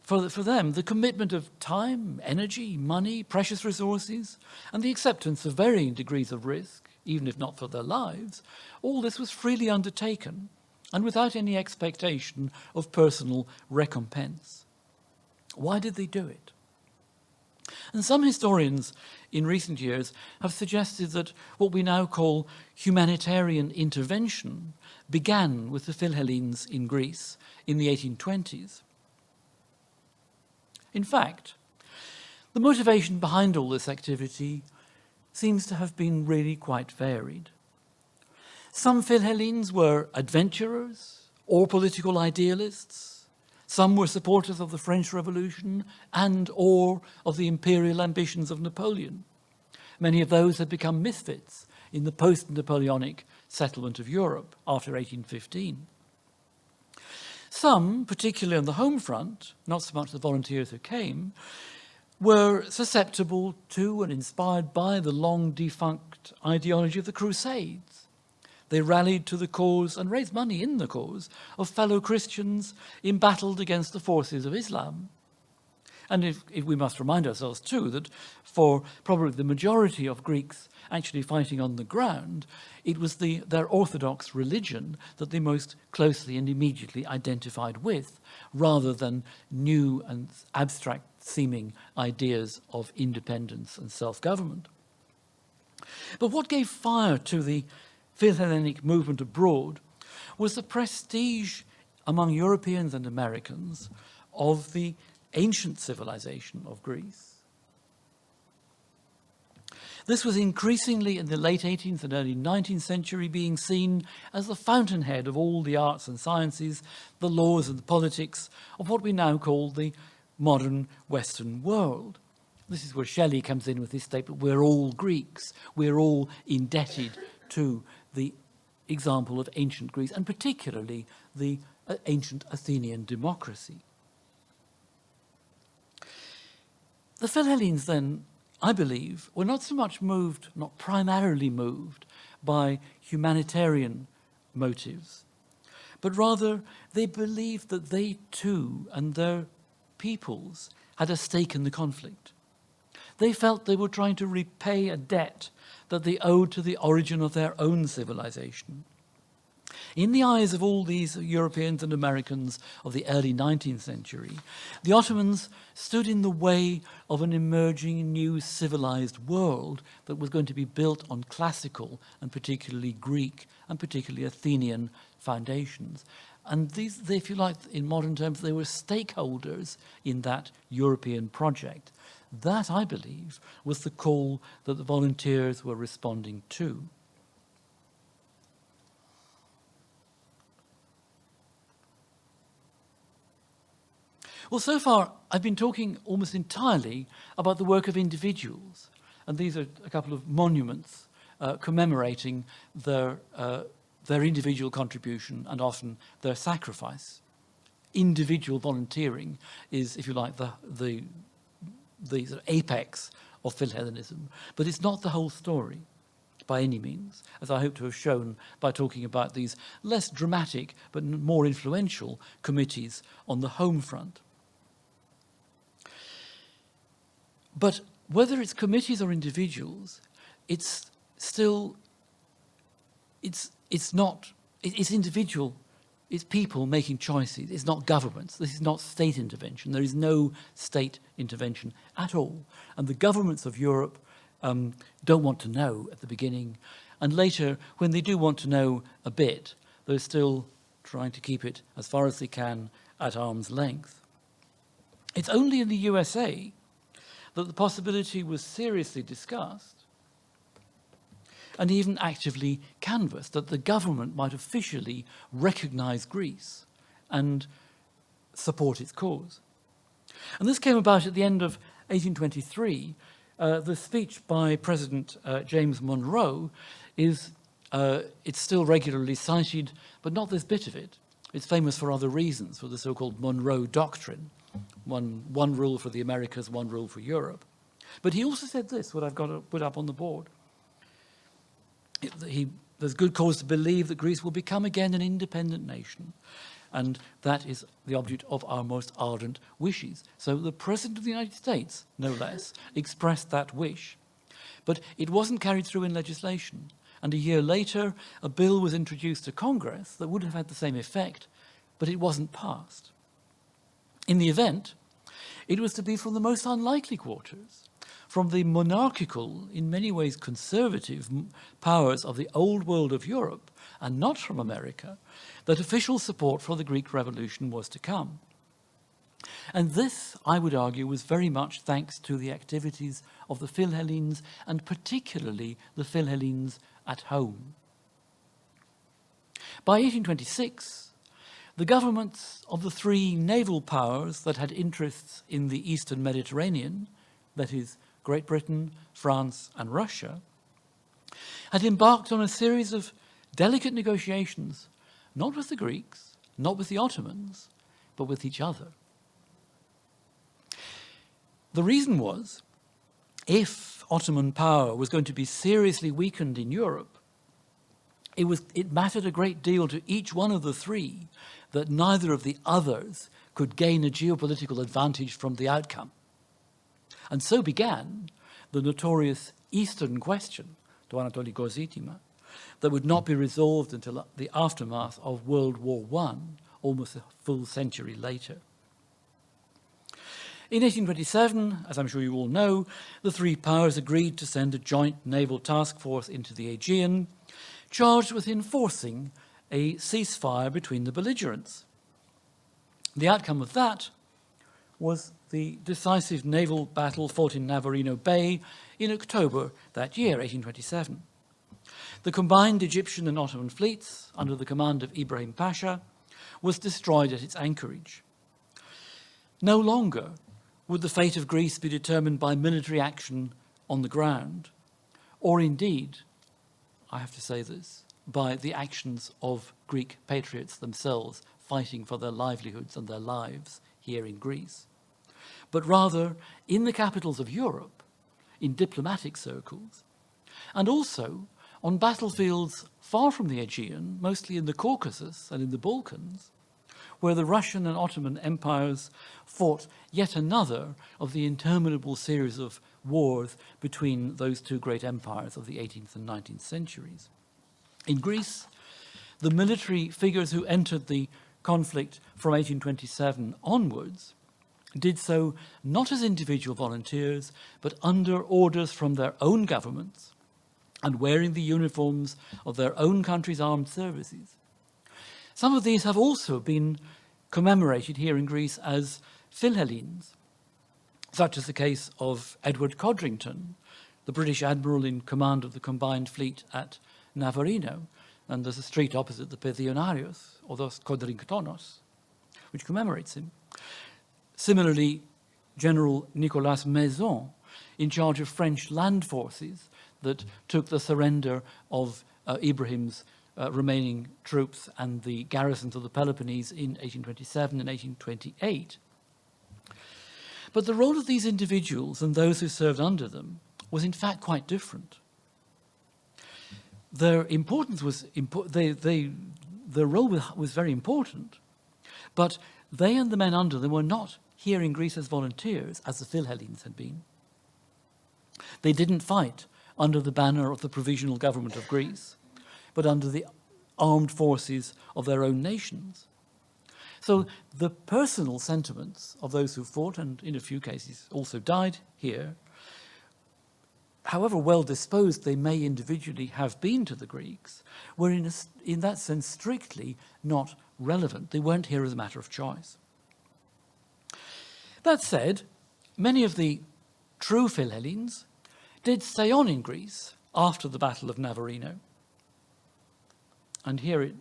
for them, the commitment of time, energy, money, precious resources, and the acceptance of varying degrees of risk, even if not for their lives, all this was freely undertaken and without any expectation of personal recompense. Why did they do it? And some historians in recent years have suggested that what we now call humanitarian intervention began with the Philhellenes in Greece in the 1820s. In fact, the motivation behind all this activity seems to have been really quite varied. Some Philhellenes were adventurers or political idealists. Some were supporters of the French Revolution and or of the imperial ambitions of Napoleon. Many of those had become misfits in the post-Napoleonic settlement of Europe after 1815. Some, particularly on the home front, not so much the volunteers who came, were susceptible to and inspired by the long-defunct ideology of the Crusades. They rallied to the cause and raised money in the cause of fellow Christians embattled against the forces of Islam. And if we must remind ourselves too that for probably the majority of Greeks actually fighting on the ground, it was their orthodox religion that they most closely and immediately identified with, rather than new and abstract seeming ideas of independence and self-government. But what gave fire to the Philhellenic movement abroad was the prestige among Europeans and Americans of the ancient civilization of Greece. This was increasingly in the late 18th and early 19th century being seen as the fountainhead of all the arts and sciences, the laws and the politics of what we now call the modern Western world. This is where Shelley comes in with his statement, we're all Greeks, we're all indebted to the example of ancient Greece, and particularly the ancient Athenian democracy. The Philhellenes then, I believe, were not so much moved, not primarily moved by humanitarian motives, but rather they believed that they too and their peoples had a stake in the conflict. They felt they were trying to repay a debt that they owed to the origin of their own civilization. In the eyes of all these Europeans and Americans of the early 19th century, the Ottomans stood in the way of an emerging new civilized world that was going to be built on classical and particularly Greek and particularly Athenian foundations. And these, if you like, in modern terms, they were stakeholders in that European project. That, I believe, was the call that the volunteers were responding to. Well, so far, I've been talking almost entirely about the work of individuals. And these are a couple of monuments commemorating their individual contribution and often their sacrifice. Individual volunteering is, if you like, the sort of apex of Philhellenism. But it's not the whole story by any means, as I hope to have shown by talking about these less dramatic but more influential committees on the home front. But whether it's committees or individuals, it's individual, it's people making choices. It's not governments. This is not state intervention. There is no state intervention at all. And the governments of Europe don't want to know at the beginning. And later, when they do want to know a bit, they're still trying to keep it as far as they can at arm's length. It's only in the USA that the possibility was seriously discussed and even actively canvassed that the government might officially recognize Greece and support its cause. And this came about at the end of 1823. The speech by President James Monroe is, it's still regularly cited, but not this bit of it. It's famous for other reasons, for the so-called Monroe Doctrine. One rule for the Americas, one rule for Europe. But he also said this, what I've got to put up on the board. There's good cause to believe that Greece will become again an independent nation. And that is the object of our most ardent wishes. So the President of the United States, no less, expressed that wish. But it wasn't carried through in legislation. And a year later, a bill was introduced to Congress that would have had the same effect, but it wasn't passed. In the event, it was to be from the most unlikely quarters, from the monarchical, in many ways conservative powers of the old world of Europe, and not from America, that official support for the Greek Revolution was to come. And this, I would argue, was very much thanks to the activities of the Philhellenes, and particularly the Philhellenes at home. By 1826, the governments of the three naval powers that had interests in the Eastern Mediterranean, that is, Great Britain, France, and Russia, had embarked on a series of delicate negotiations, not with the Greeks, not with the Ottomans, but with each other. The reason was, if Ottoman power was going to be seriously weakened in Europe, it mattered a great deal to each one of the three that neither of the others could gain a geopolitical advantage from the outcome. And so began the notorious Eastern question, to Anatoli Zitima, that would not be resolved until the aftermath of World War I, almost a full century later. In 1827, as I'm sure you all know, the three powers agreed to send a joint naval task force into the Aegean, charged with enforcing a ceasefire between the belligerents. The outcome of that was the decisive naval battle fought in Navarino Bay in October that year, 1827. The combined Egyptian and Ottoman fleets, under the command of Ibrahim Pasha, was destroyed at its anchorage. No longer would the fate of Greece be determined by military action on the ground, or indeed, I have to say this, by the actions of Greek patriots themselves fighting for their livelihoods and their lives here in Greece, but rather in the capitals of Europe, in diplomatic circles, and also on battlefields far from the Aegean, mostly in the Caucasus and in the Balkans, where the Russian and Ottoman empires fought yet another of the interminable series of wars between those two great empires of the 18th and 19th centuries. In Greece, the military figures who entered the conflict from 1827 onwards did so not as individual volunteers, but under orders from their own governments and wearing the uniforms of their own country's armed services. Some of these have also been commemorated here in Greece as Philhellenes, such as the case of Edward Codrington, the British admiral in command of the combined fleet at Navarino, and there's a street opposite the Philhellenios, or those Codringtonos, which commemorates him. Similarly, General Nicolas Maison, in charge of French land forces that took the surrender of Ibrahim's remaining troops and the garrisons of the Peloponnese in 1827 and 1828. But the role of these individuals and those who served under them was in fact quite different. Their importance was their role was very important, but they and the men under them were not here in Greece as volunteers, as the Philhellenes had been. They didn't fight under the banner of the provisional government of Greece, but under the armed forces of their own nations. So the personal sentiments of those who fought, and in a few cases also died here, however well disposed they may individually have been to the Greeks, were in that sense strictly not relevant. They weren't here as a matter of choice. That said, many of the true Philhellenes did stay on in Greece after the Battle of Navarino. And here,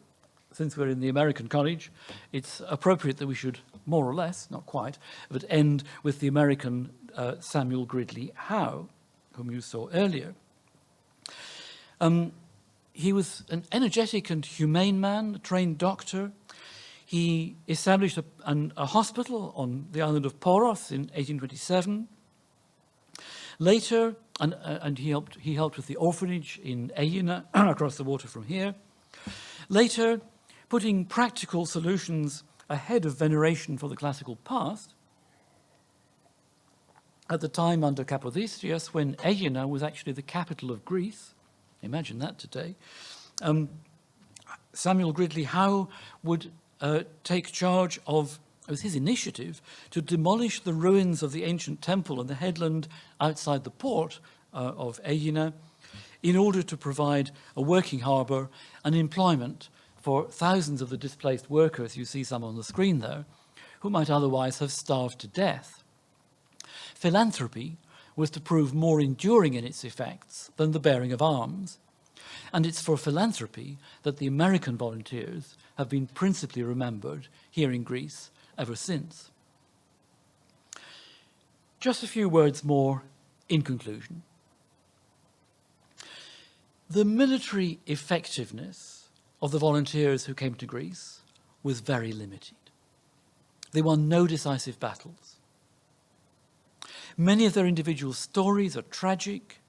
since we're in the American College, it's appropriate that we should, more or less, not quite, but end with the American Samuel Gridley Howe, whom you saw earlier. He was an energetic and humane man, a trained doctor. He established a hospital on the island of Poros in 1827. Later, and he helped with the orphanage in Aegina, across the water from here. Later, putting practical solutions ahead of veneration for the classical past, at the time under Capodistrias, when Aegina was actually the capital of Greece, imagine that today, Samuel Gridley Howe would take charge of, it was his initiative, to demolish the ruins of the ancient temple and the headland outside the port of Aegina in order to provide a working harbour and employment for thousands of the displaced workers, you see some on the screen there, who might otherwise have starved to death. Philanthropy was to prove more enduring in its effects than the bearing of arms, and it's for philanthropy that the American volunteers have been principally remembered here in Greece ever since. Just a few words more in conclusion. The military effectiveness of the volunteers who came to Greece was very limited. They won no decisive battles. Many of their individual stories are tragic,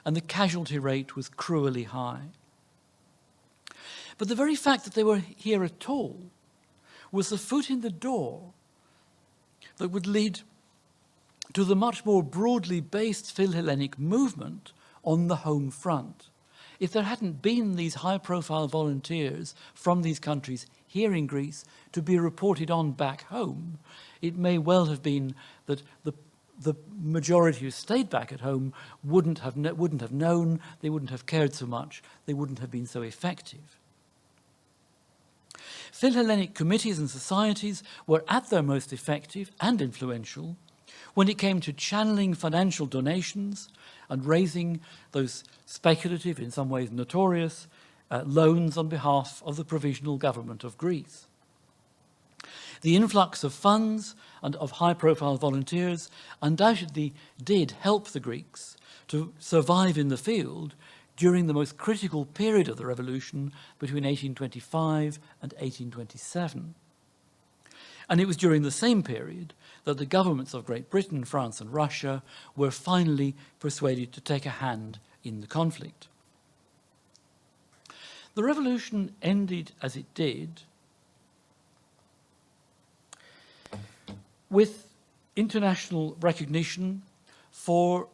and the casualty rate was cruelly high. But the very fact that they were here at all was the foot in the door that would lead to the much more broadly based Philhellenic movement on the home front. If there hadn't been these high-profile volunteers from these countries here in Greece to be reported on back home. It may well have been that the majority who stayed back at home wouldn't have known, they wouldn't have cared so much, they wouldn't have been so effective. Philhellenic committees and societies were at their most effective and influential when it came to channeling financial donations and raising those speculative, in some ways notorious, loans on behalf of the provisional government of Greece. The influx of funds and of high-profile volunteers undoubtedly did help the Greeks to survive in the field during the most critical period of the revolution between 1825 and 1827. And it was during the same period that the governments of Great Britain, France, and Russia were finally persuaded to take a hand in the conflict. The revolution ended as it did with international recognition for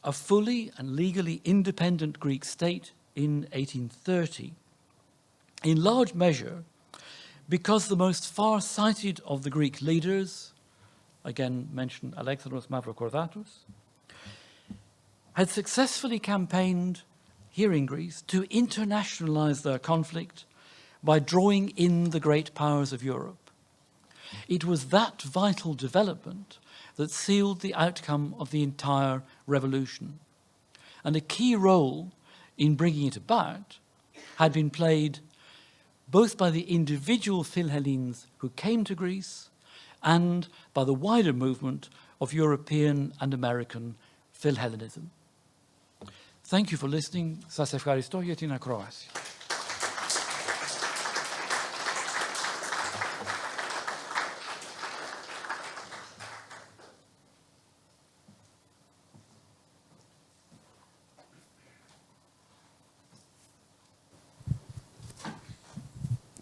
a fully and legally independent Greek state in 1830, in large measure because the most far-sighted of the Greek leaders, again mention Eleftherios Mavrokordatos, had successfully campaigned here in Greece to internationalize their conflict by drawing in the great powers of Europe. It was that vital development that sealed the outcome of the entire revolution. And a key role in bringing it about had been played both by the individual Philhellenes who came to Greece and by the wider movement of European and American Philhellenism. Thank you for listening. Σας ευχαριστώ για την ακρόαση.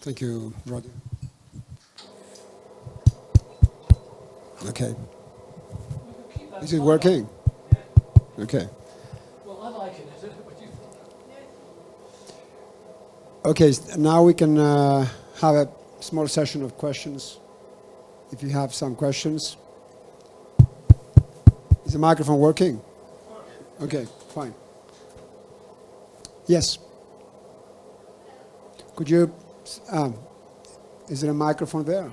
Thank you, Roderick. Okay. Is it working? Okay. Well, I like it. What do you think? Okay, now we can have a small session of questions. If you have some questions. Is the microphone working? Okay, fine. Yes. Could you, is there a microphone there?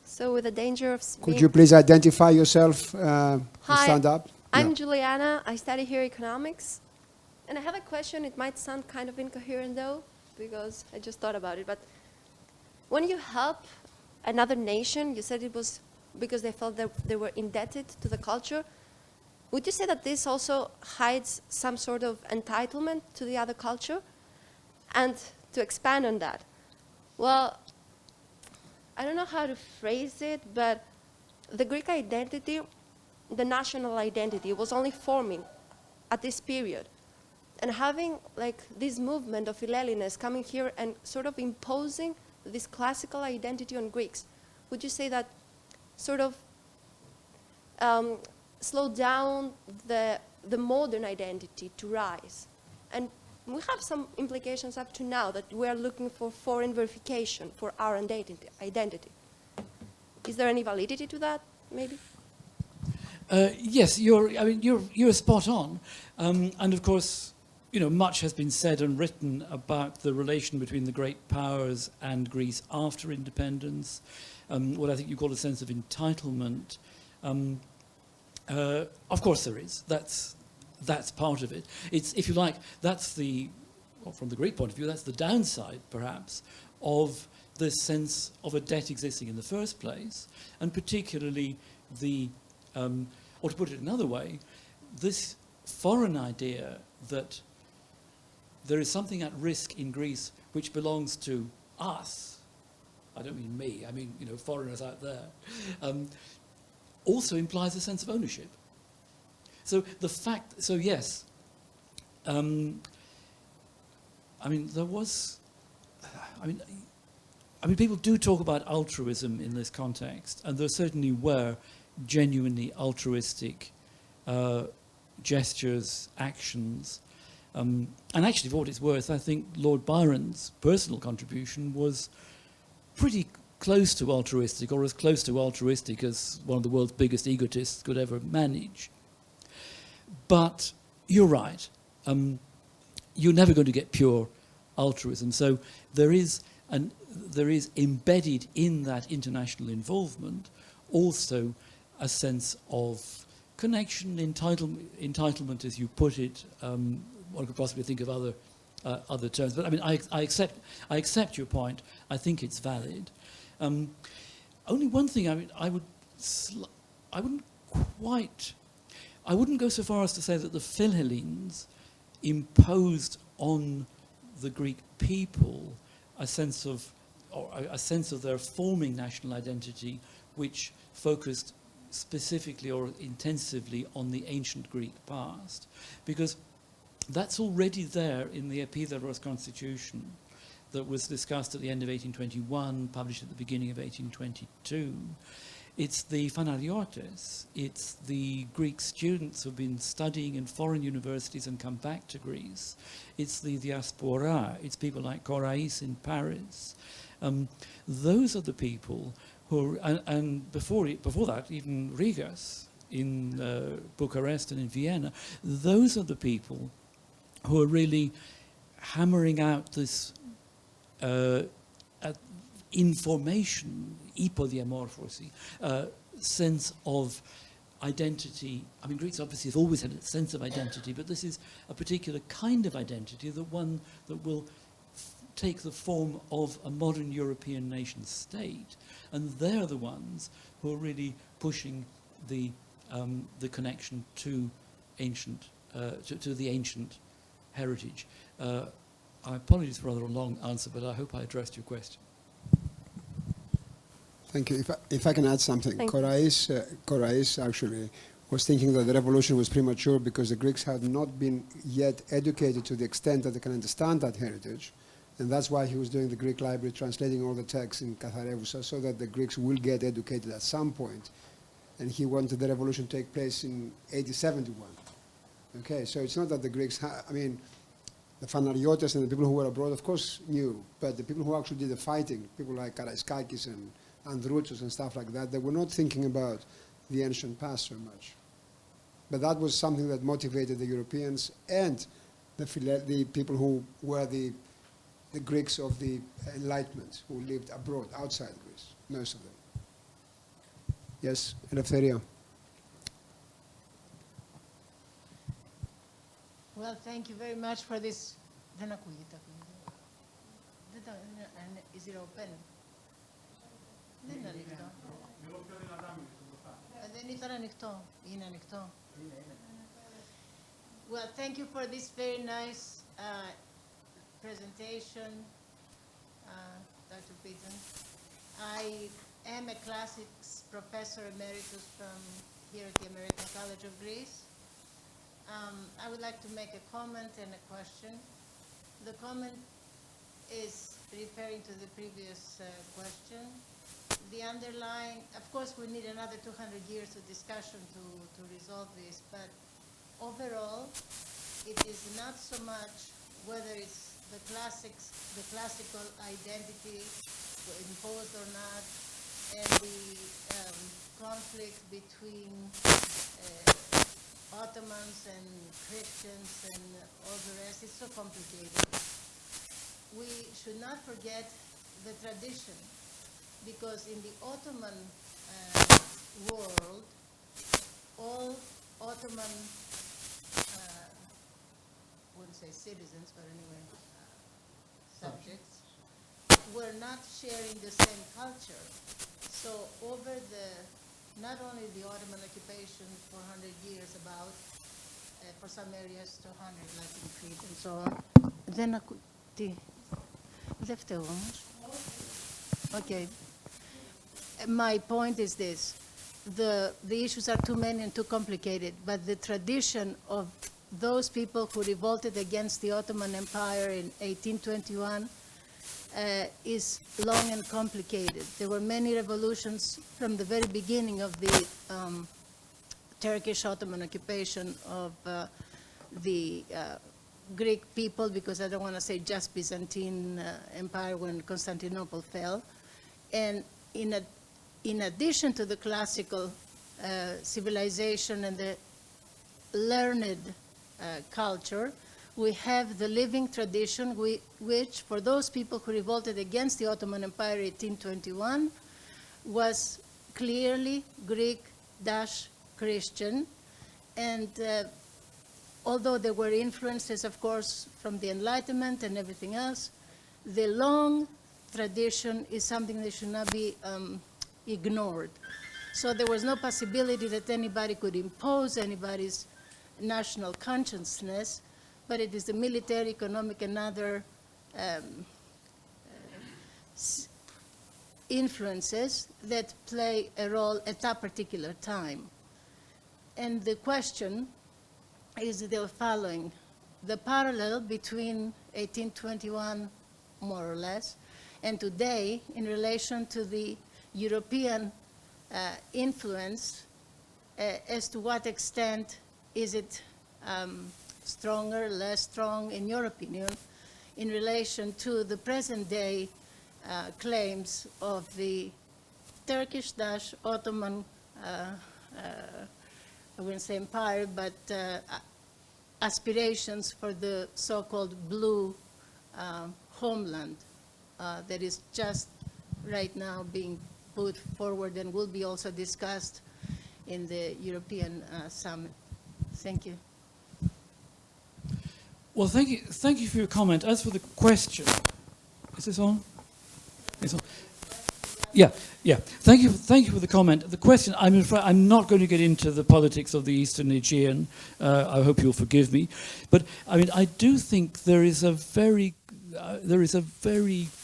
So with the danger of Could you please identify yourself and Hi, stand up? I'm Yeah. Juliana. I study here economics. And I have a question. It might sound kind of incoherent, though, because I just thought about it. But when you help another nation, you said it was because they felt that they were indebted to the culture. Would you say that this also hides some sort of entitlement to the other culture? And to expand on that, well, I don't know how to phrase it, but the Greek identity, the national identity, was only forming at this period. And having like this movement of Philhellenes coming here and sort of imposing this classical identity on Greeks, would you say that sort of slowed down the modern identity to rise? And we have some implications up to now that we are looking for foreign verification for our identity. Is there any validity to that, maybe? Yes, you're spot on. And of course, you know, much has been said and written about the relation between the great powers and Greece after independence, what I think you call a sense of entitlement. Of course there is. That's part of it. It's, if you like, that's the, well, from the Greek point of view, that's the downside, perhaps, of this sense of a debt existing in the first place, and particularly the, or to put it another way, this foreign idea that there is something at risk in Greece which belongs to us. I don't mean me, I mean, you know, foreigners out there, also implies a sense of ownership. So the fact, so yes, I mean, there was, I mean, people do talk about altruism in this context, and there certainly were genuinely altruistic gestures, actions, And actually, for what it's worth, I think Lord Byron's personal contribution was pretty close to altruistic, or as close to altruistic as one of the world's biggest egotists could ever manage. But you're right. You're never going to get pure altruism. So there is embedded in that international involvement also a sense of connection, entitlement, as you put it. One could possibly think of other terms, but I mean, I accept your point. I think it's valid. Only one thing. I mean, I wouldn't go so far as to say that the Philhellenes imposed on the Greek people a sense of their forming national identity, which focused specifically or intensively on the ancient Greek past, because that's already there in the Eleftherios constitution that was discussed at the end of 1821, published at the beginning of 1822. It's the Philhellenes, it's the Greek students who've been studying in foreign universities and come back to Greece. It's the diaspora, it's people like Koraes in Paris. Those are the people who are, and before that, even Rigas in Bucharest and in Vienna, those are the people who are really hammering out this information, hypodiamorphosis, sense of identity. I mean, Greeks obviously have always had a sense of identity, but this is a particular kind of identity, the one that will take the form of a modern European nation state. And they're the ones who are really pushing the connection to ancient, to the ancient heritage. I apologize for a rather long answer, but I hope I addressed your question. Thank you. If I can add something, Koraes actually was thinking that the revolution was premature because the Greeks had not been yet educated to the extent that they can understand that heritage. And that's why he was doing the Greek library, translating all the texts in Katharevousa, so that the Greeks will get educated at some point. And he wanted the revolution to take place in AD 71. Okay, so it's not that the Greeks, I mean, the Philhellenes and the people who were abroad, of course, knew, but the people who actually did the fighting, people like Karaiskakis and Androuchos and stuff like that, they were not thinking about the ancient past so much. But that was something that motivated the Europeans and the people who were the Greeks of the Enlightenment, who lived abroad, outside Greece, most of them. Yes, Eleftherios. Well, thank you very much for this. Is it open? Δεν είναι ανοιχτό. Δεν ήταν ανοιχτό. Είναι ανοιχτό. Well, thank you for this very nice presentation, Dr. Beaton. I am a classics professor emeritus from here at the American College of Greece. I would like to make a comment and a question. The comment is referring to the previous question. The underlying, of course, we need another 200 years of discussion to resolve this, but overall, it is not so much whether it's the classical identity imposed or not, and the conflict between Ottomans and Christians and all the rest. It's so complicated. We should not forget the tradition, because in the Ottoman world, all Ottoman, I wouldn't say citizens, but anyway, subjects, were not sharing the same culture. So over not only the Ottoman occupation for 100 years about, for some areas 200, like in Crete and so on. Δεν φταίω όμως. Okay. My point is this. The issues are too many and too complicated, but the tradition of those people who revolted against the Ottoman Empire in 1821 is long and complicated. There were many revolutions from the very beginning of the Turkish Ottoman occupation of the Greek people, because I don't want to say just Byzantine Empire when Constantinople fell. And in addition to the classical civilization and the learned culture, we have the living tradition, which for those people who revolted against the Ottoman Empire in 1821 was clearly Greek-Christian. And although there were influences, of course, from the Enlightenment and everything else, the long tradition is something that should not be ignored. So there was no possibility that anybody could impose anybody's national consciousness, but it is the military, economic, and other influences that play a role at that particular time. And the question is the following: the parallel between 1821, more or less, and today in relation to the European influence, as to what extent is it stronger, less strong, in your opinion, in relation to the present day claims of the Turkish-Ottoman, I wouldn't say empire, but aspirations for the so-called blue homeland that is just right now being put forward and will be also discussed in the European summit. Thank you. Well, thank you for your comment. As for the question, is this on? It's on. Yeah. Thank you for the comment. The question, I'm afraid I'm not going to get into the politics of the Eastern Aegean. I hope you'll forgive me, but I mean, I do think there is a very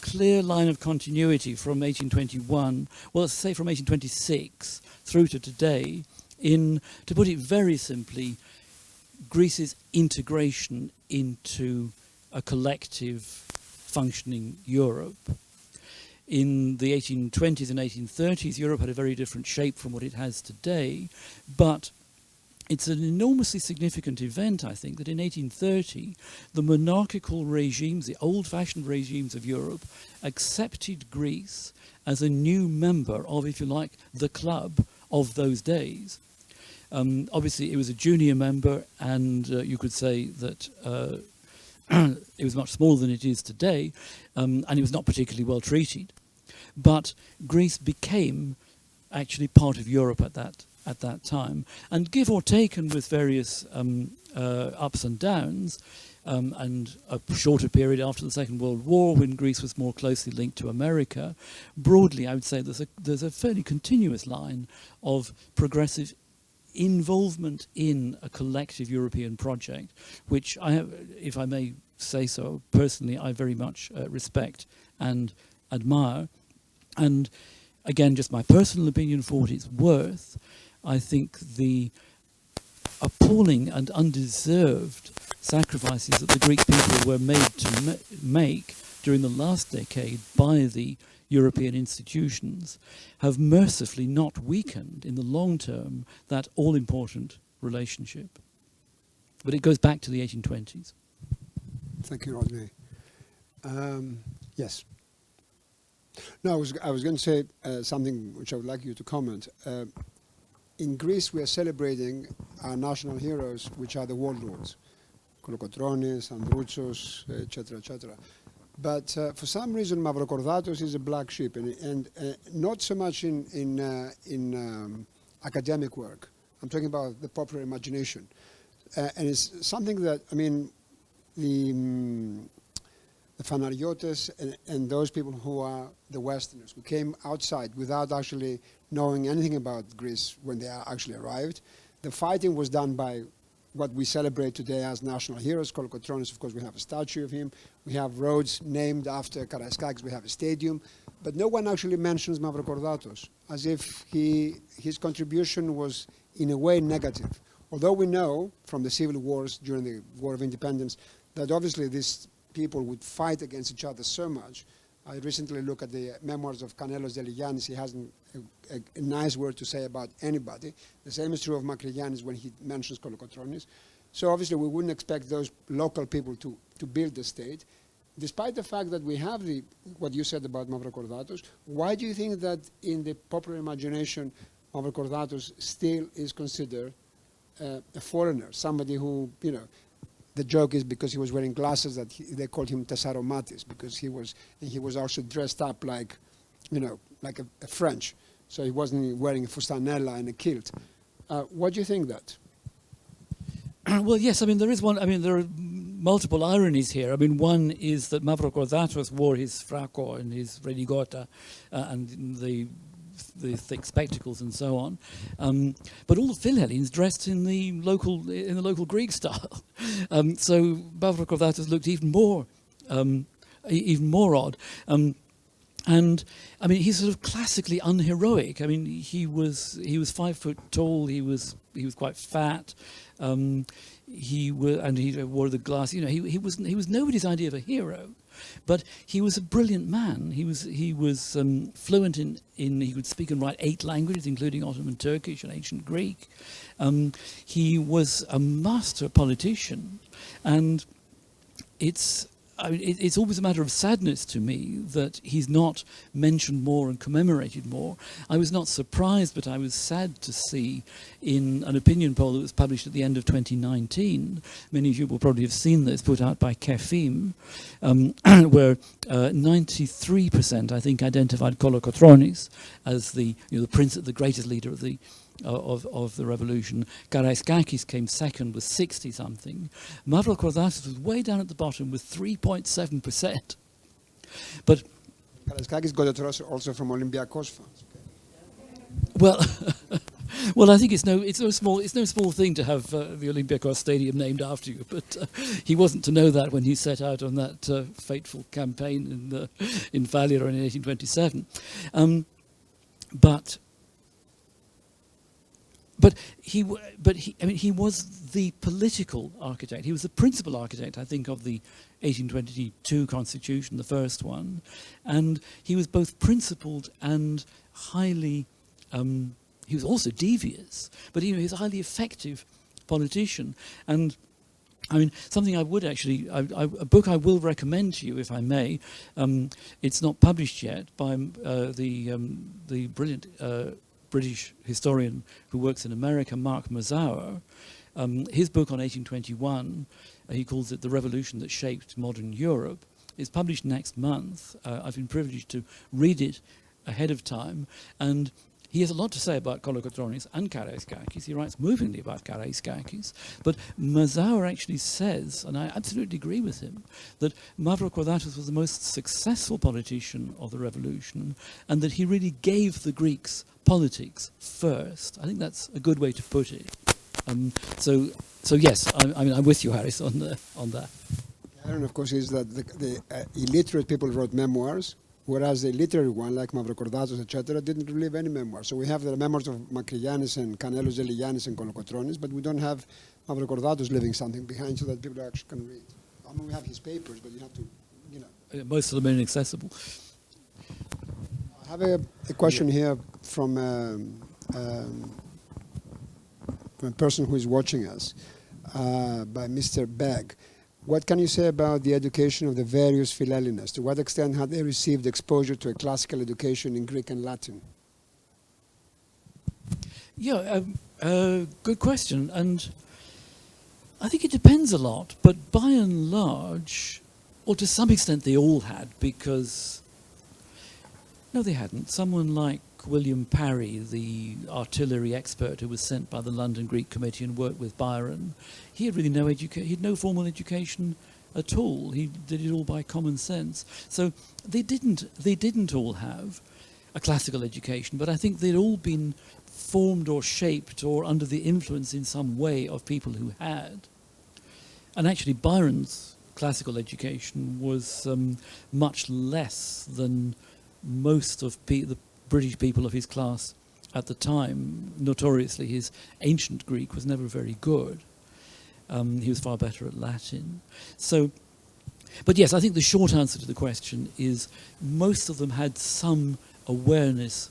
clear line of continuity from 1821. Well, let's say from 1826 through to today. In, to put it very simply, Greece's integration into a collective functioning Europe. In the 1820s and 1830s, Europe had a very different shape from what it has today, but it's an enormously significant event, I think, that in 1830, the monarchical regimes, the old-fashioned regimes of Europe, accepted Greece as a new member of, if you like, the club of those days. Obviously, it was a junior member, and you could say that it was much smaller than it is today, and it was not particularly well treated. But Greece became actually part of Europe at that time, and give or take, and with various ups and downs, and a shorter period after the Second World War, when Greece was more closely linked to America, broadly, I would say there's a fairly continuous line of progressive involvement in a collective European project, which I have, if I may say so personally, I very much respect and admire. And again, just my personal opinion for what it's worth, I think the appalling and undeserved sacrifices that the Greek people were made to make during the last decade by the European institutions have mercifully not weakened in the long term that all-important relationship. But it goes back to the 1820s. Thank you, Rodney. Yes. No, I was going to say something which I would like you to comment. In Greece, we are celebrating our national heroes, which are the warlords, Kolokotronis, Androutsos, etc., etc. But for some reason, Mavrokordatos is a black sheep, and not so much in academic work. I'm talking about the popular imagination. And it's something that, I mean, the Fanariotes and those people who are the Westerners, who came outside without actually knowing anything about Greece when they actually arrived. The fighting was done by what we celebrate today as national heroes. Kolokotronis, of course, we have a statue of him. We have roads named after Karaiskakis. We have a stadium. But no one actually mentions Mavrokordatos, as if his contribution was, in a way, negative. Although we know from the civil wars during the War of Independence that obviously these people would fight against each other so much. I recently looked at the memoirs of Kanelos Deligiannis. He hasn't a nice word to say about anybody. The same is true of Makrigiannis when he mentions Kolokotronis. So obviously we wouldn't expect those local people to build the state. Despite the fact that we have what you said about Mavrokordatos, why do you think that in the popular imagination, Mavrokordatos still is considered a foreigner, somebody who, you know, the joke is because he was wearing glasses that they called him Tessaromatis, because he was also dressed up like, you know, like a French. So he wasn't wearing a fustanella and a kilt. What do you think that? Well, yes, I mean, there is one, I mean, there are multiple ironies here. I mean, one is that Mavrokordatos wore his frako and his redigota and the thick spectacles and so on, but all the Philhellenes dressed in the local Greek style. So Mavrokordatos looked even more odd. And I mean, he's sort of classically unheroic. I mean, he was 5 foot tall. He was quite fat. He wore the glass. You know, he was nobody's idea of a hero, but he was a brilliant man. He was fluent in he could speak and write 8 languages, including Ottoman Turkish and ancient Greek. He was a master politician, and it's always a matter of sadness to me that he's not mentioned more and commemorated more. I was not surprised, but I was sad to see in an opinion poll that was published at the end of 2019, many of you will probably have seen this, put out by Kefim, where 93%, I think, identified Kolokotronis as the prince, the greatest leader of the revolution. Karaiskakis came second with 60-something. Mavrokordatos was way down at the bottom with 3.7%. But Karaiskakis got it also from Olympiakos fans. Well, I think it's no small thing to have the Olympiakos Stadium named after you. But he wasn't to know that when he set out on that fateful campaign in Phaleron in 1827. But he was the political architect. He was the principal architect, I think, of the 1822 constitution, the first one, and he was both principled and highly. He was also devious, but he was a highly effective politician. And I mean, something I would actually, a book I will recommend to you, if I may. It's not published yet by the brilliant British historian who works in America, Mark Mazower. His book on 1821, he calls it The Revolution That Shaped Modern Europe, is published next month. I've been privileged to read it ahead of time, and he has a lot to say about Kolokotronis and Karaiskakis. He writes movingly about Karaiskakis, but Mazower actually says, and I absolutely agree with him, that Mavrokordatos was the most successful politician of the revolution, and that he really gave the Greeks politics first. I think that's a good way to put it. So yes, I'm with you, Harris, on that. And of course, is that the illiterate people wrote memoirs, whereas the literary one, like Mavrokordatos, etc., didn't leave any memoirs. So we have the memoirs of Makrigiannis and Kanelos Zeligiannis and Kolokotronis, but we don't have Mavrokordatos leaving something behind so that people actually can read. I mean, we have his papers, but you have to, you know. Most of them are inaccessible. I have a question here from a person who is watching us, by Mr. Begg. What can you say about the education of the various Philhellenes? To what extent have they received exposure to a classical education in Greek and Latin? Yeah, good question. And I think it depends a lot, but by and large, or to some extent they all had, because, no, they hadn't. Someone like William Parry, the artillery expert who was sent by the London Greek Committee and worked with Byron, he had really he had no formal education at all. He did it all by common sense. So they didn't all have a classical education, but I think they'd all been formed or shaped or under the influence in some way of people who had. And actually Byron's classical education was much less than most of the British people of his class at the time. Notoriously, his ancient Greek was never very good. He was far better at Latin. So, but yes, I think the short answer to the question is most of them had some awareness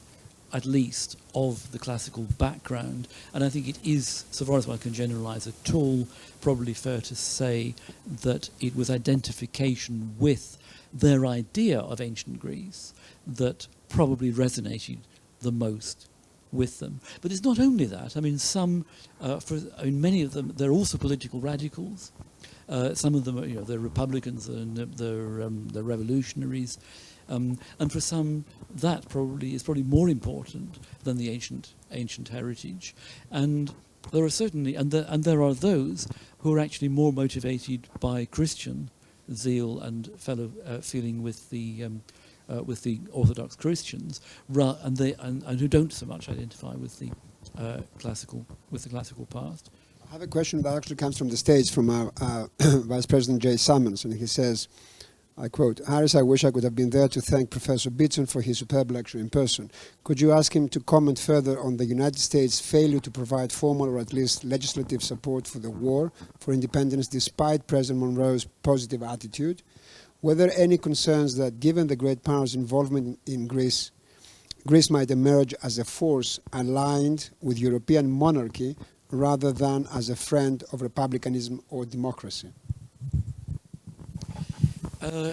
at least, of the classical background. And I think it is, so far as one can generalize at all, probably fair to say that it was identification with their idea of ancient Greece that probably resonated the most with them. But it's not only that. I mean, many of them, they're also political radicals. Some of them are, they're Republicans and they're revolutionaries. And for some, that is probably more important than the ancient heritage. And there are certainly, and there are those who are actually more motivated by Christian zeal and fellow feeling with the Orthodox Christians, and who don't so much identify with the classical past. I have a question that actually comes from the States, from our Vice President Jay Summons, and he says, I quote, "Harris, I wish I could have been there to thank Professor Beaton for his superb lecture in person. Could you ask him to comment further on the United States' failure to provide formal or at least legislative support for the war for independence despite President Monroe's positive attitude? Were there any concerns that given the great powers' involvement in Greece, Greece might emerge as a force aligned with European monarchy rather than as a friend of republicanism or democracy?"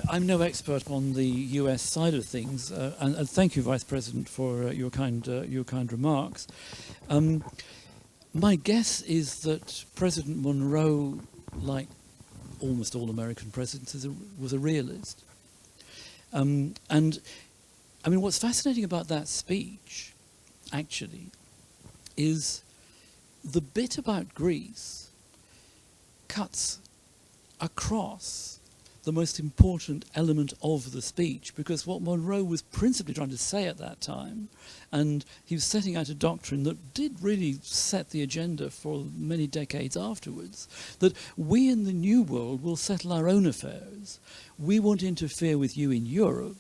I'm no expert on the US side of things, and thank you, Vice President, for your kind remarks. My guess is that President Monroe, like almost all American presidents, was a realist. And I mean, what's fascinating about that speech, actually, is the bit about Greece cuts across the most important element of the speech, because what Monroe was principally trying to say at that time, and he was setting out a doctrine that did really set the agenda for many decades afterwards, that we in the New World will settle our own affairs. We won't interfere with you in Europe,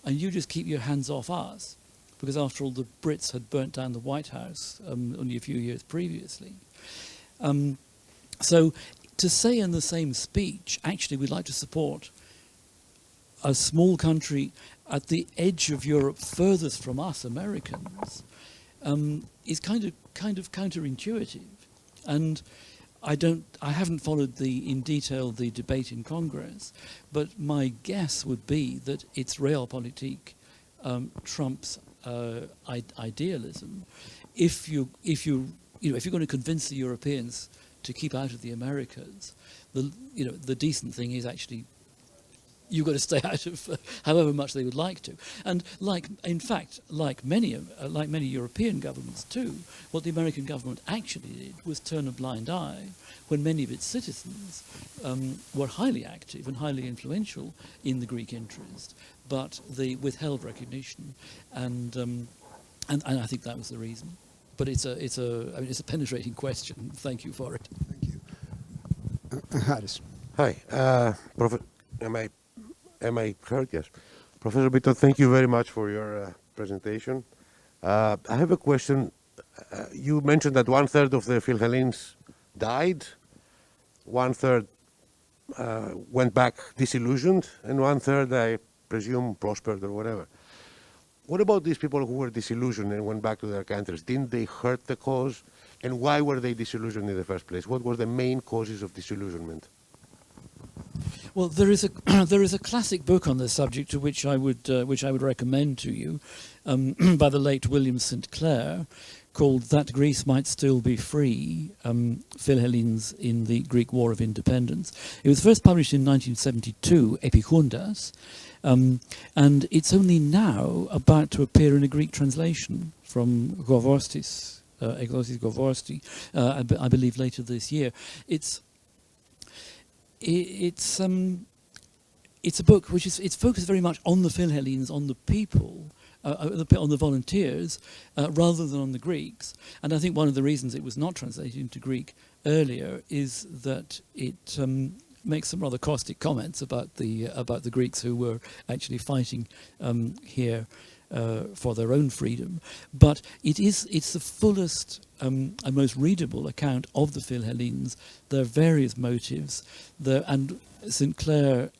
and you just keep your hands off us, because after all, the Brits had burnt down the White House only a few years previously. So to say in the same speech, actually, we'd like to support a small country at the edge of Europe, furthest from us Americans, is kind of counterintuitive. And I haven't followed in detail the debate in Congress, but my guess would be that it's realpolitik trumps idealism. If you're going to convince the Europeans to keep out of the Americas, the decent thing is actually you've got to stay out of however much they would like to. And in fact, like many European governments too, what the American government actually did was turn a blind eye when many of its citizens were highly active and highly influential in the Greek interest, but they withheld recognition, and I think that was the reason. But it's a penetrating question. Thank you for it. Thank you. Harris. Hi, am I heard? Yes. Professor Beaton, thank you very much for your presentation. I have a question. You mentioned that 1/3 of the Philhellenes died, 1/3 went back disillusioned, and 1/3, I presume, prospered or whatever. What about these people who were disillusioned and went back to their countries? Didn't they hurt the cause? And why were they disillusioned in the first place? What were the main causes of disillusionment? Well, there is a classic book on this subject, to which I would recommend to you, by the late William St. Clair, called "That Greece Might Still Be Free: Philhellenes in the Greek War of Independence." It was first published in 1972, Epichundas, and it's only now about to appear in a Greek translation from Govostis, Eglosis Govosti, I believe later this year. It's a book which it's focused very much on the Philhellenes, on the people, on the volunteers, rather than on the Greeks. And I think one of the reasons it was not translated into Greek earlier is that it makes some rather caustic comments about the Greeks who were actually fighting here for their own freedom. But it's the fullest and most readable account of the Philhellenes, their various motives, and St. Clair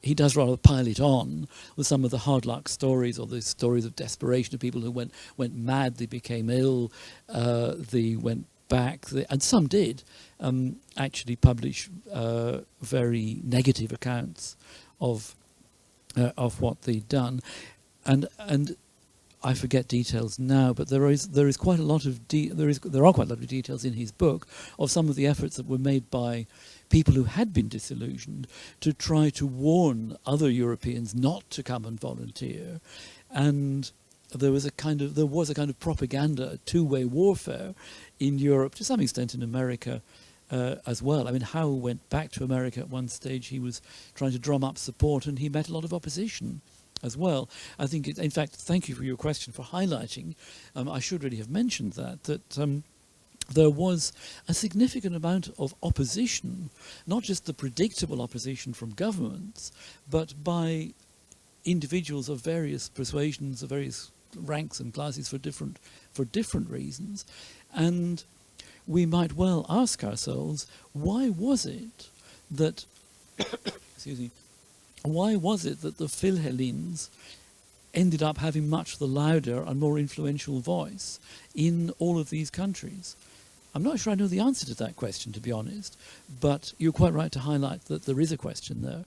he does rather pile it on with some of the hard luck stories or the stories of desperation of people who went mad, they became ill, they went back, and some did actually publish very negative accounts of what they'd done, and I forget details now, but there is quite a lot of there are quite a lot of details in his book of some of the efforts that were made by people who had been disillusioned to try to warn other Europeans not to come and volunteer, and there was a kind of propaganda, two-way warfare in Europe, to some extent in America as well. I mean, Howe went back to America at one stage. He was trying to drum up support, and he met a lot of opposition as well. I think, in fact, thank you for your question for highlighting. I should really have mentioned that there was a significant amount of opposition, not just the predictable opposition from governments, but by individuals of various persuasions, of various ranks and classes for different reasons. And we might well ask ourselves, why was it that excuse me, why was it that the Philhellenes ended up having much the louder and more influential voice in all of these countries? I'm not sure I know the answer to that question, to be honest, but you're quite right to highlight that there is a question there.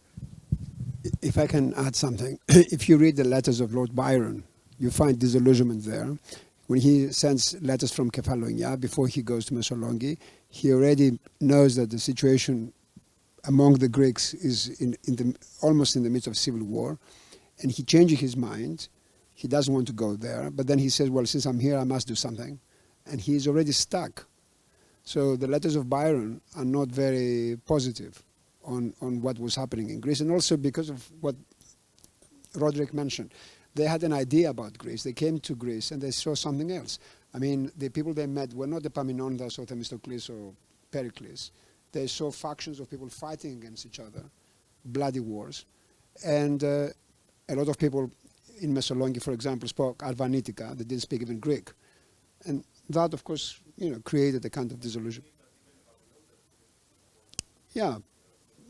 If I can add something, if you read the letters of Lord Byron, you find disillusionment there. When he sends letters from Kefalonia, before he goes to Messaloniki, he already knows that the situation among the Greeks is almost in the midst of civil war, and he changes his mind. He doesn't want to go there, but then he says, well, since I'm here, I must do something. And he's already stuck. So the letters of Byron are not very positive on what was happening in Greece, and also because of what Roderick mentioned. They had an idea about Greece. They came to Greece and they saw something else. I mean, the people they met were not the Epaminondas or Themistocles or Pericles. They saw factions of people fighting against each other, bloody wars. And a lot of people in Messaloniki, for example, spoke Arvanitika. They didn't speak even Greek. And that, of course, created a kind of disillusion. Yeah,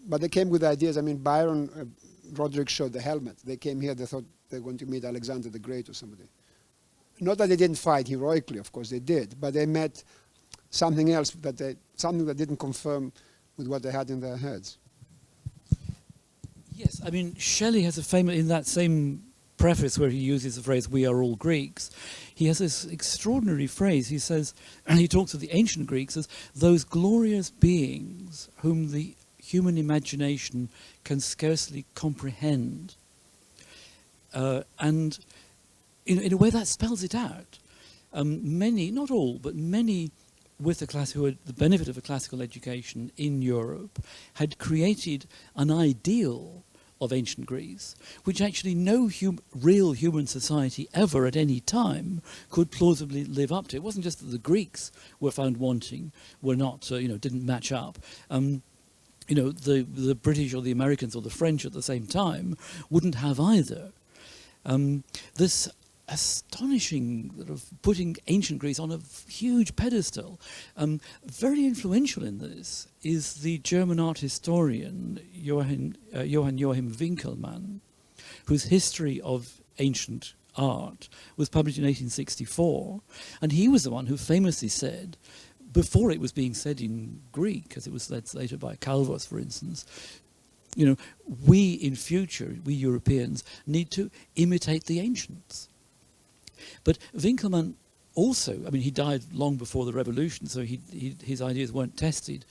but they came with ideas. I mean, Byron, Roderick showed the helmet. They came here, they thought they were going to meet Alexander the Great or somebody. Not that they didn't fight heroically, of course they did, but they met something else, something that didn't confirm with what they had in their heads. Yes, I mean, Shelley has a famous, in that same preface where he uses the phrase, we are all Greeks, he has this extraordinary phrase. He says, and he talks of the ancient Greeks as those glorious beings whom the human imagination can scarcely comprehend. And in a way that spells it out. Many, not all, but many with who had the benefit of a classical education in Europe had created an ideal of ancient Greece, which actually no real human society ever at any time could plausibly live up to. It wasn't just that the Greeks were found wanting, were not, didn't match up. The British or the Americans or the French at the same time wouldn't have either. This astonishing sort of putting ancient Greece on a huge pedestal. Very influential in this is the German art historian Johann Joachim Winckelmann, whose history of ancient art was published in 1864, and he was the one who famously said, before it was being said in Greek, as it was said later by Calvos, for instance, we in future, we Europeans, need to imitate the ancients. But Winckelmann also, I mean, he died long before the revolution, so his ideas weren't tested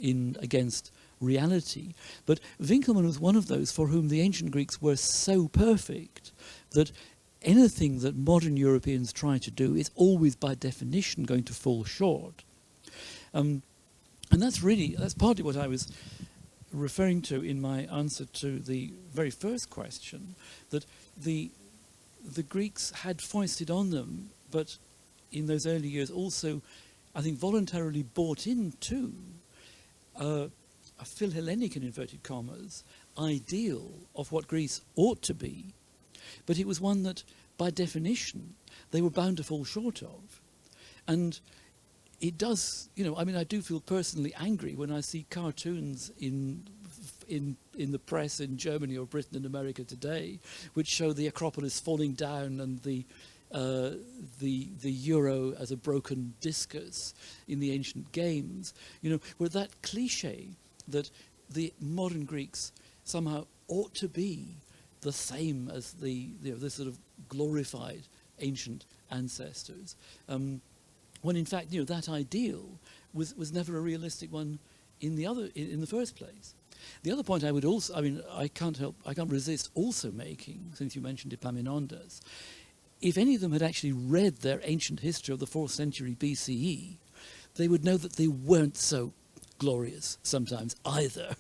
against reality. But Winckelmann was one of those for whom the ancient Greeks were so perfect that anything that modern Europeans try to do is always by definition going to fall short. And that's partly what I was referring to in my answer to the very first question, that the Greeks had foisted on them, but in those early years also, I think, voluntarily bought into a Philhellenic, in inverted commas, ideal of what Greece ought to be, but it was one that, by definition, they were bound to fall short of. And it does, I mean, I do feel personally angry when I see cartoons in in the press in Germany or Britain and America today, which show the Acropolis falling down and the euro as a broken discus in the ancient games, were that cliche that the modern Greeks somehow ought to be the same as the sort of glorified ancient ancestors, when in fact that ideal was never a realistic one in the first place. The other point I would also, I can't resist also making, since you mentioned Epaminondas, if any of them had actually read their ancient history of the 4th century BCE, they would know that they weren't so glorious sometimes either.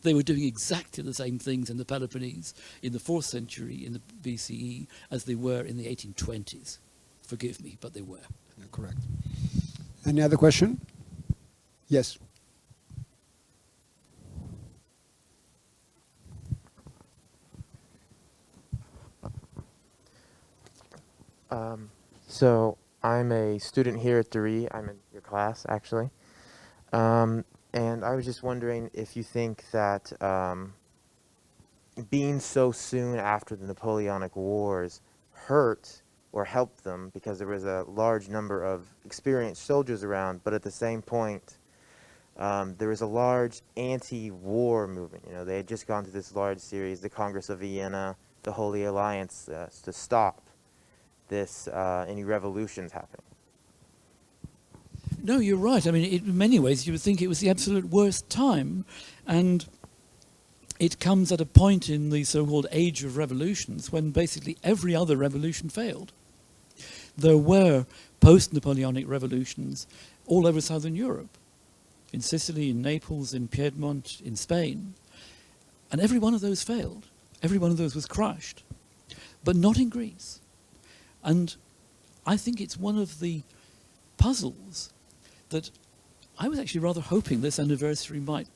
They were doing exactly the same things in the Peloponnese in the 4th century in the BCE as they were in the 1820s. Forgive me, but they were. Yeah, correct. Any other question? Yes. So I'm a student here at Deree. I'm in your class, actually. And I was just wondering if you think that being so soon after the Napoleonic Wars hurt or helped them, because there was a large number of experienced soldiers around, but at the same point, there was a large anti-war movement. They had just gone through this large series, the Congress of Vienna, the Holy Alliance, to stop this any revolutions happening. No, you're right. In many ways, you would think it was the absolute worst time, and it comes at a point in the so-called age of revolutions when basically every other revolution failed. There were post-Napoleonic revolutions all over southern Europe, in Sicily, in Naples, in Piedmont, in Spain, and every one of those failed. Every one of those was crushed, but not in Greece. And I think it's one of the puzzles that I was actually rather hoping this anniversary might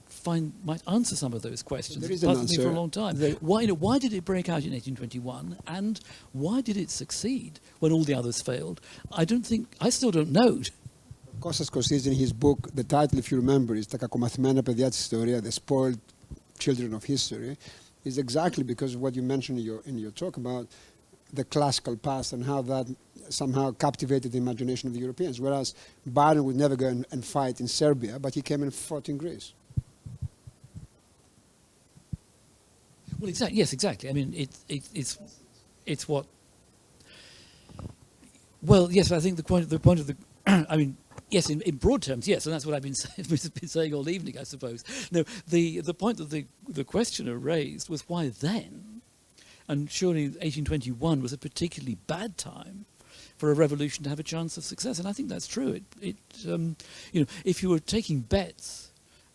answer some of those questions. There is It's an puzzled me for a answer. long time. Why did it break out in 1821, and why did it succeed when all the others failed? I still don't know. Kostas Kostis, in his book, the title, if you remember, is «Τα κακομαθημένα παιδιά της ιστορίας», The Spoiled Children of History, is exactly because of what you mentioned in your talk about the classical past and how that somehow captivated the imagination of the Europeans, whereas Byron would never go and fight in Serbia, but he came and fought in Greece. Well, exactly. Yes, exactly. It's what. Well, yes, I think the point of the. Yes, in broad terms, yes, and that's what I've been saying all evening, I suppose. No, the point that the questioner raised was why then. And surely 1821 was a particularly bad time for a revolution to have a chance of success, and I think that's true. If you were taking bets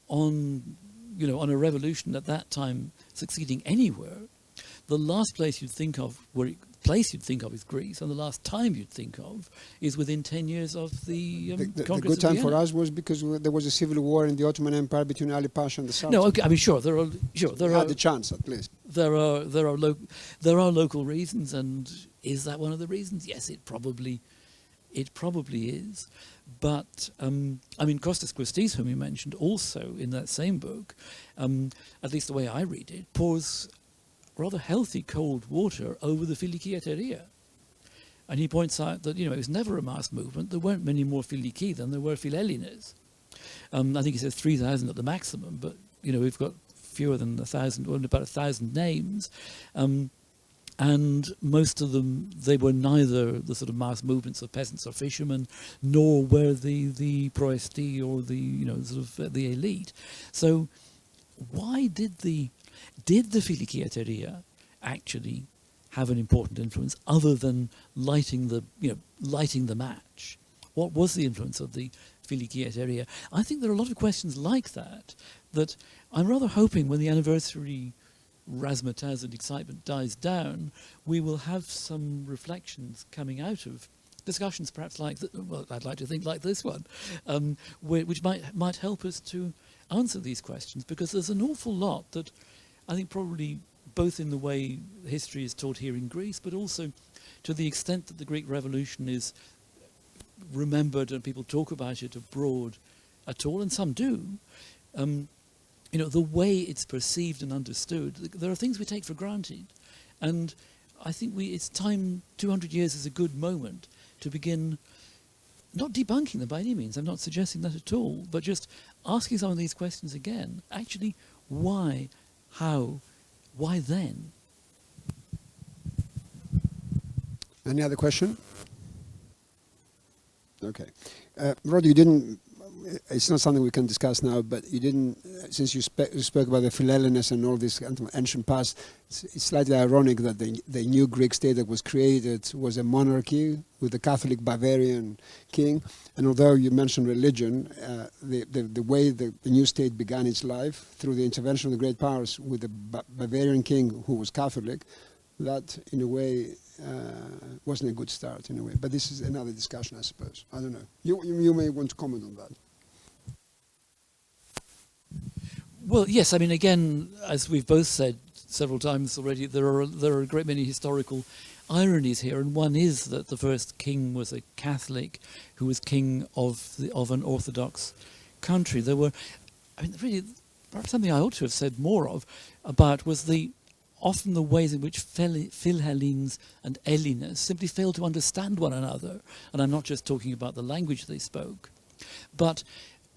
on a revolution at that time succeeding anywhere, the last place you'd think of is Greece, and the last time you'd think of is within 10 years of the Congress the good of time Vienna. for us was because there was a civil war in the Ottoman Empire between Ali Pasha and the Sultan. No, okay, there We are had the chance, at least. there are local reasons, and is that one of the reasons? Yes, it probably is. But Kostas Kostis, whom you mentioned, also in that same book, at least the way I read it, pours rather healthy cold water over the Philhellenes. And he points out that, it was never a mass movement. There weren't many more Philiki than there were Philhellenes. I think he says 3,000 at the maximum, but, we've got fewer than 1,000, or about 1,000 names. And most of them, they were neither the sort of mass movements of peasants or fishermen, nor were the proesti or the, sort of the elite. So why did the Philhellenes actually have an important influence other than lighting the match? What was the influence of the Philhellenes? I think there are a lot of questions like that I'm rather hoping when the anniversary razzmatazz and excitement dies down, we will have some reflections coming out of discussions perhaps like, I'd like to think like this one, which might help us to answer these questions, because there's an awful lot that I think probably both in the way history is taught here in Greece, but also to the extent that the Greek Revolution is remembered and people talk about it abroad at all, and some do, you know, the way it's perceived and understood, there are things we take for granted. And I think it's time, 200 years is a good moment to begin not debunking them by any means. I'm not suggesting that at all, but just asking some of these questions again. Actually, why, how, why then? Any other question? Okay. Rod, you didn't, it's not something we can discuss now, but you didn't, since you spoke about the Philhellenes and all this kind of ancient past, it's slightly ironic that the new Greek state that was created was a monarchy with a Catholic Bavarian king. And although you mentioned religion, the way the new state began its life through the intervention of the great powers with the Bavarian king who was Catholic, that in a way wasn't a good start in a way. But this is another discussion, I suppose. I don't know. You may want to comment on that. Well, yes, I mean, again, as we've both said several times already, there are a great many historical ironies here, and one is that the first king was a Catholic who was king of an Orthodox country. There were, I mean, really, perhaps something I ought to have said more about was often the ways in which Philhellenes and Hellenes simply failed to understand one another, and I'm not just talking about the language they spoke, but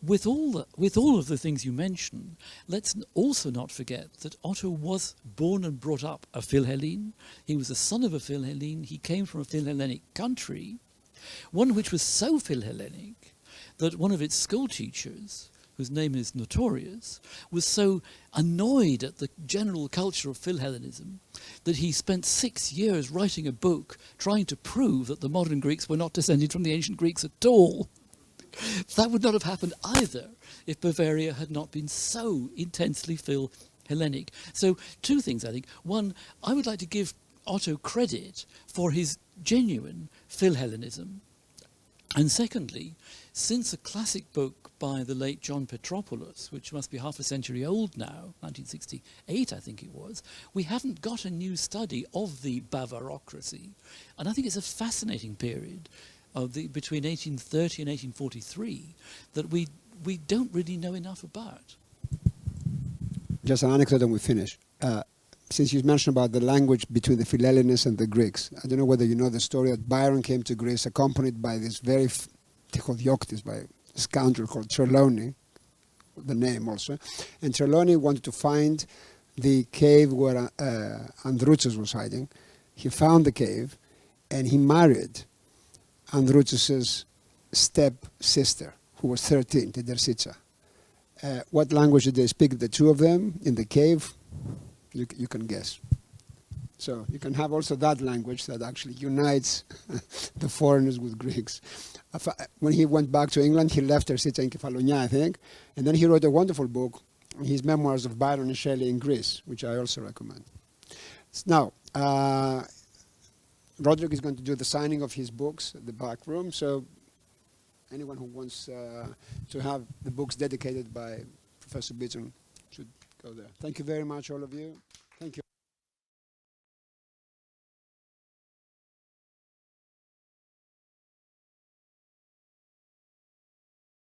with all of the things you mention, let's also not forget that Otto was born and brought up a Philhellene. He was the son of a Philhellene. He came from a Philhellenic country, one which was so Philhellenic that one of its school teachers, whose name is notorious, was so annoyed at the general culture of Philhellenism that he spent 6 years writing a book trying to prove that the modern Greeks were not descended from the ancient Greeks at all. That would not have happened either if Bavaria had not been so intensely Philhellenic. So 2 things, I think. One, I would like to give Otto credit for his genuine Philhellenism. And secondly, since a classic book by the late John Petropoulos, which must be half a century old now, 1968 I think it was, we haven't got a new study of the Bavarocracy. And I think it's a fascinating period between 1830 and 1843 that we don't really know enough about. Just an anecdote and we finish. Since you mentioned about the language between the Philhellenes and the Greeks, I don't know whether you know the story that Byron came to Greece accompanied by this very Tichodioctis, by a scoundrel called Trelawney, the name also. And Trelawney wanted to find the cave where Androuchos was hiding. He found the cave and he married Androuchos' step-sister, who was 13, Tidersica. What language did they speak, the two of them, in the cave? You can guess. So you can have also that language that actually unites the foreigners with Greeks. When he went back to England, he left Tersica in Kefalonia, I think, and then he wrote a wonderful book, his memoirs of Byron and Shelley in Greece, which I also recommend. Now, Roderick is going to do the signing of his books at the back room, so anyone who wants to have the books dedicated by Professor Beaton should go there. Thank you very much, all of you.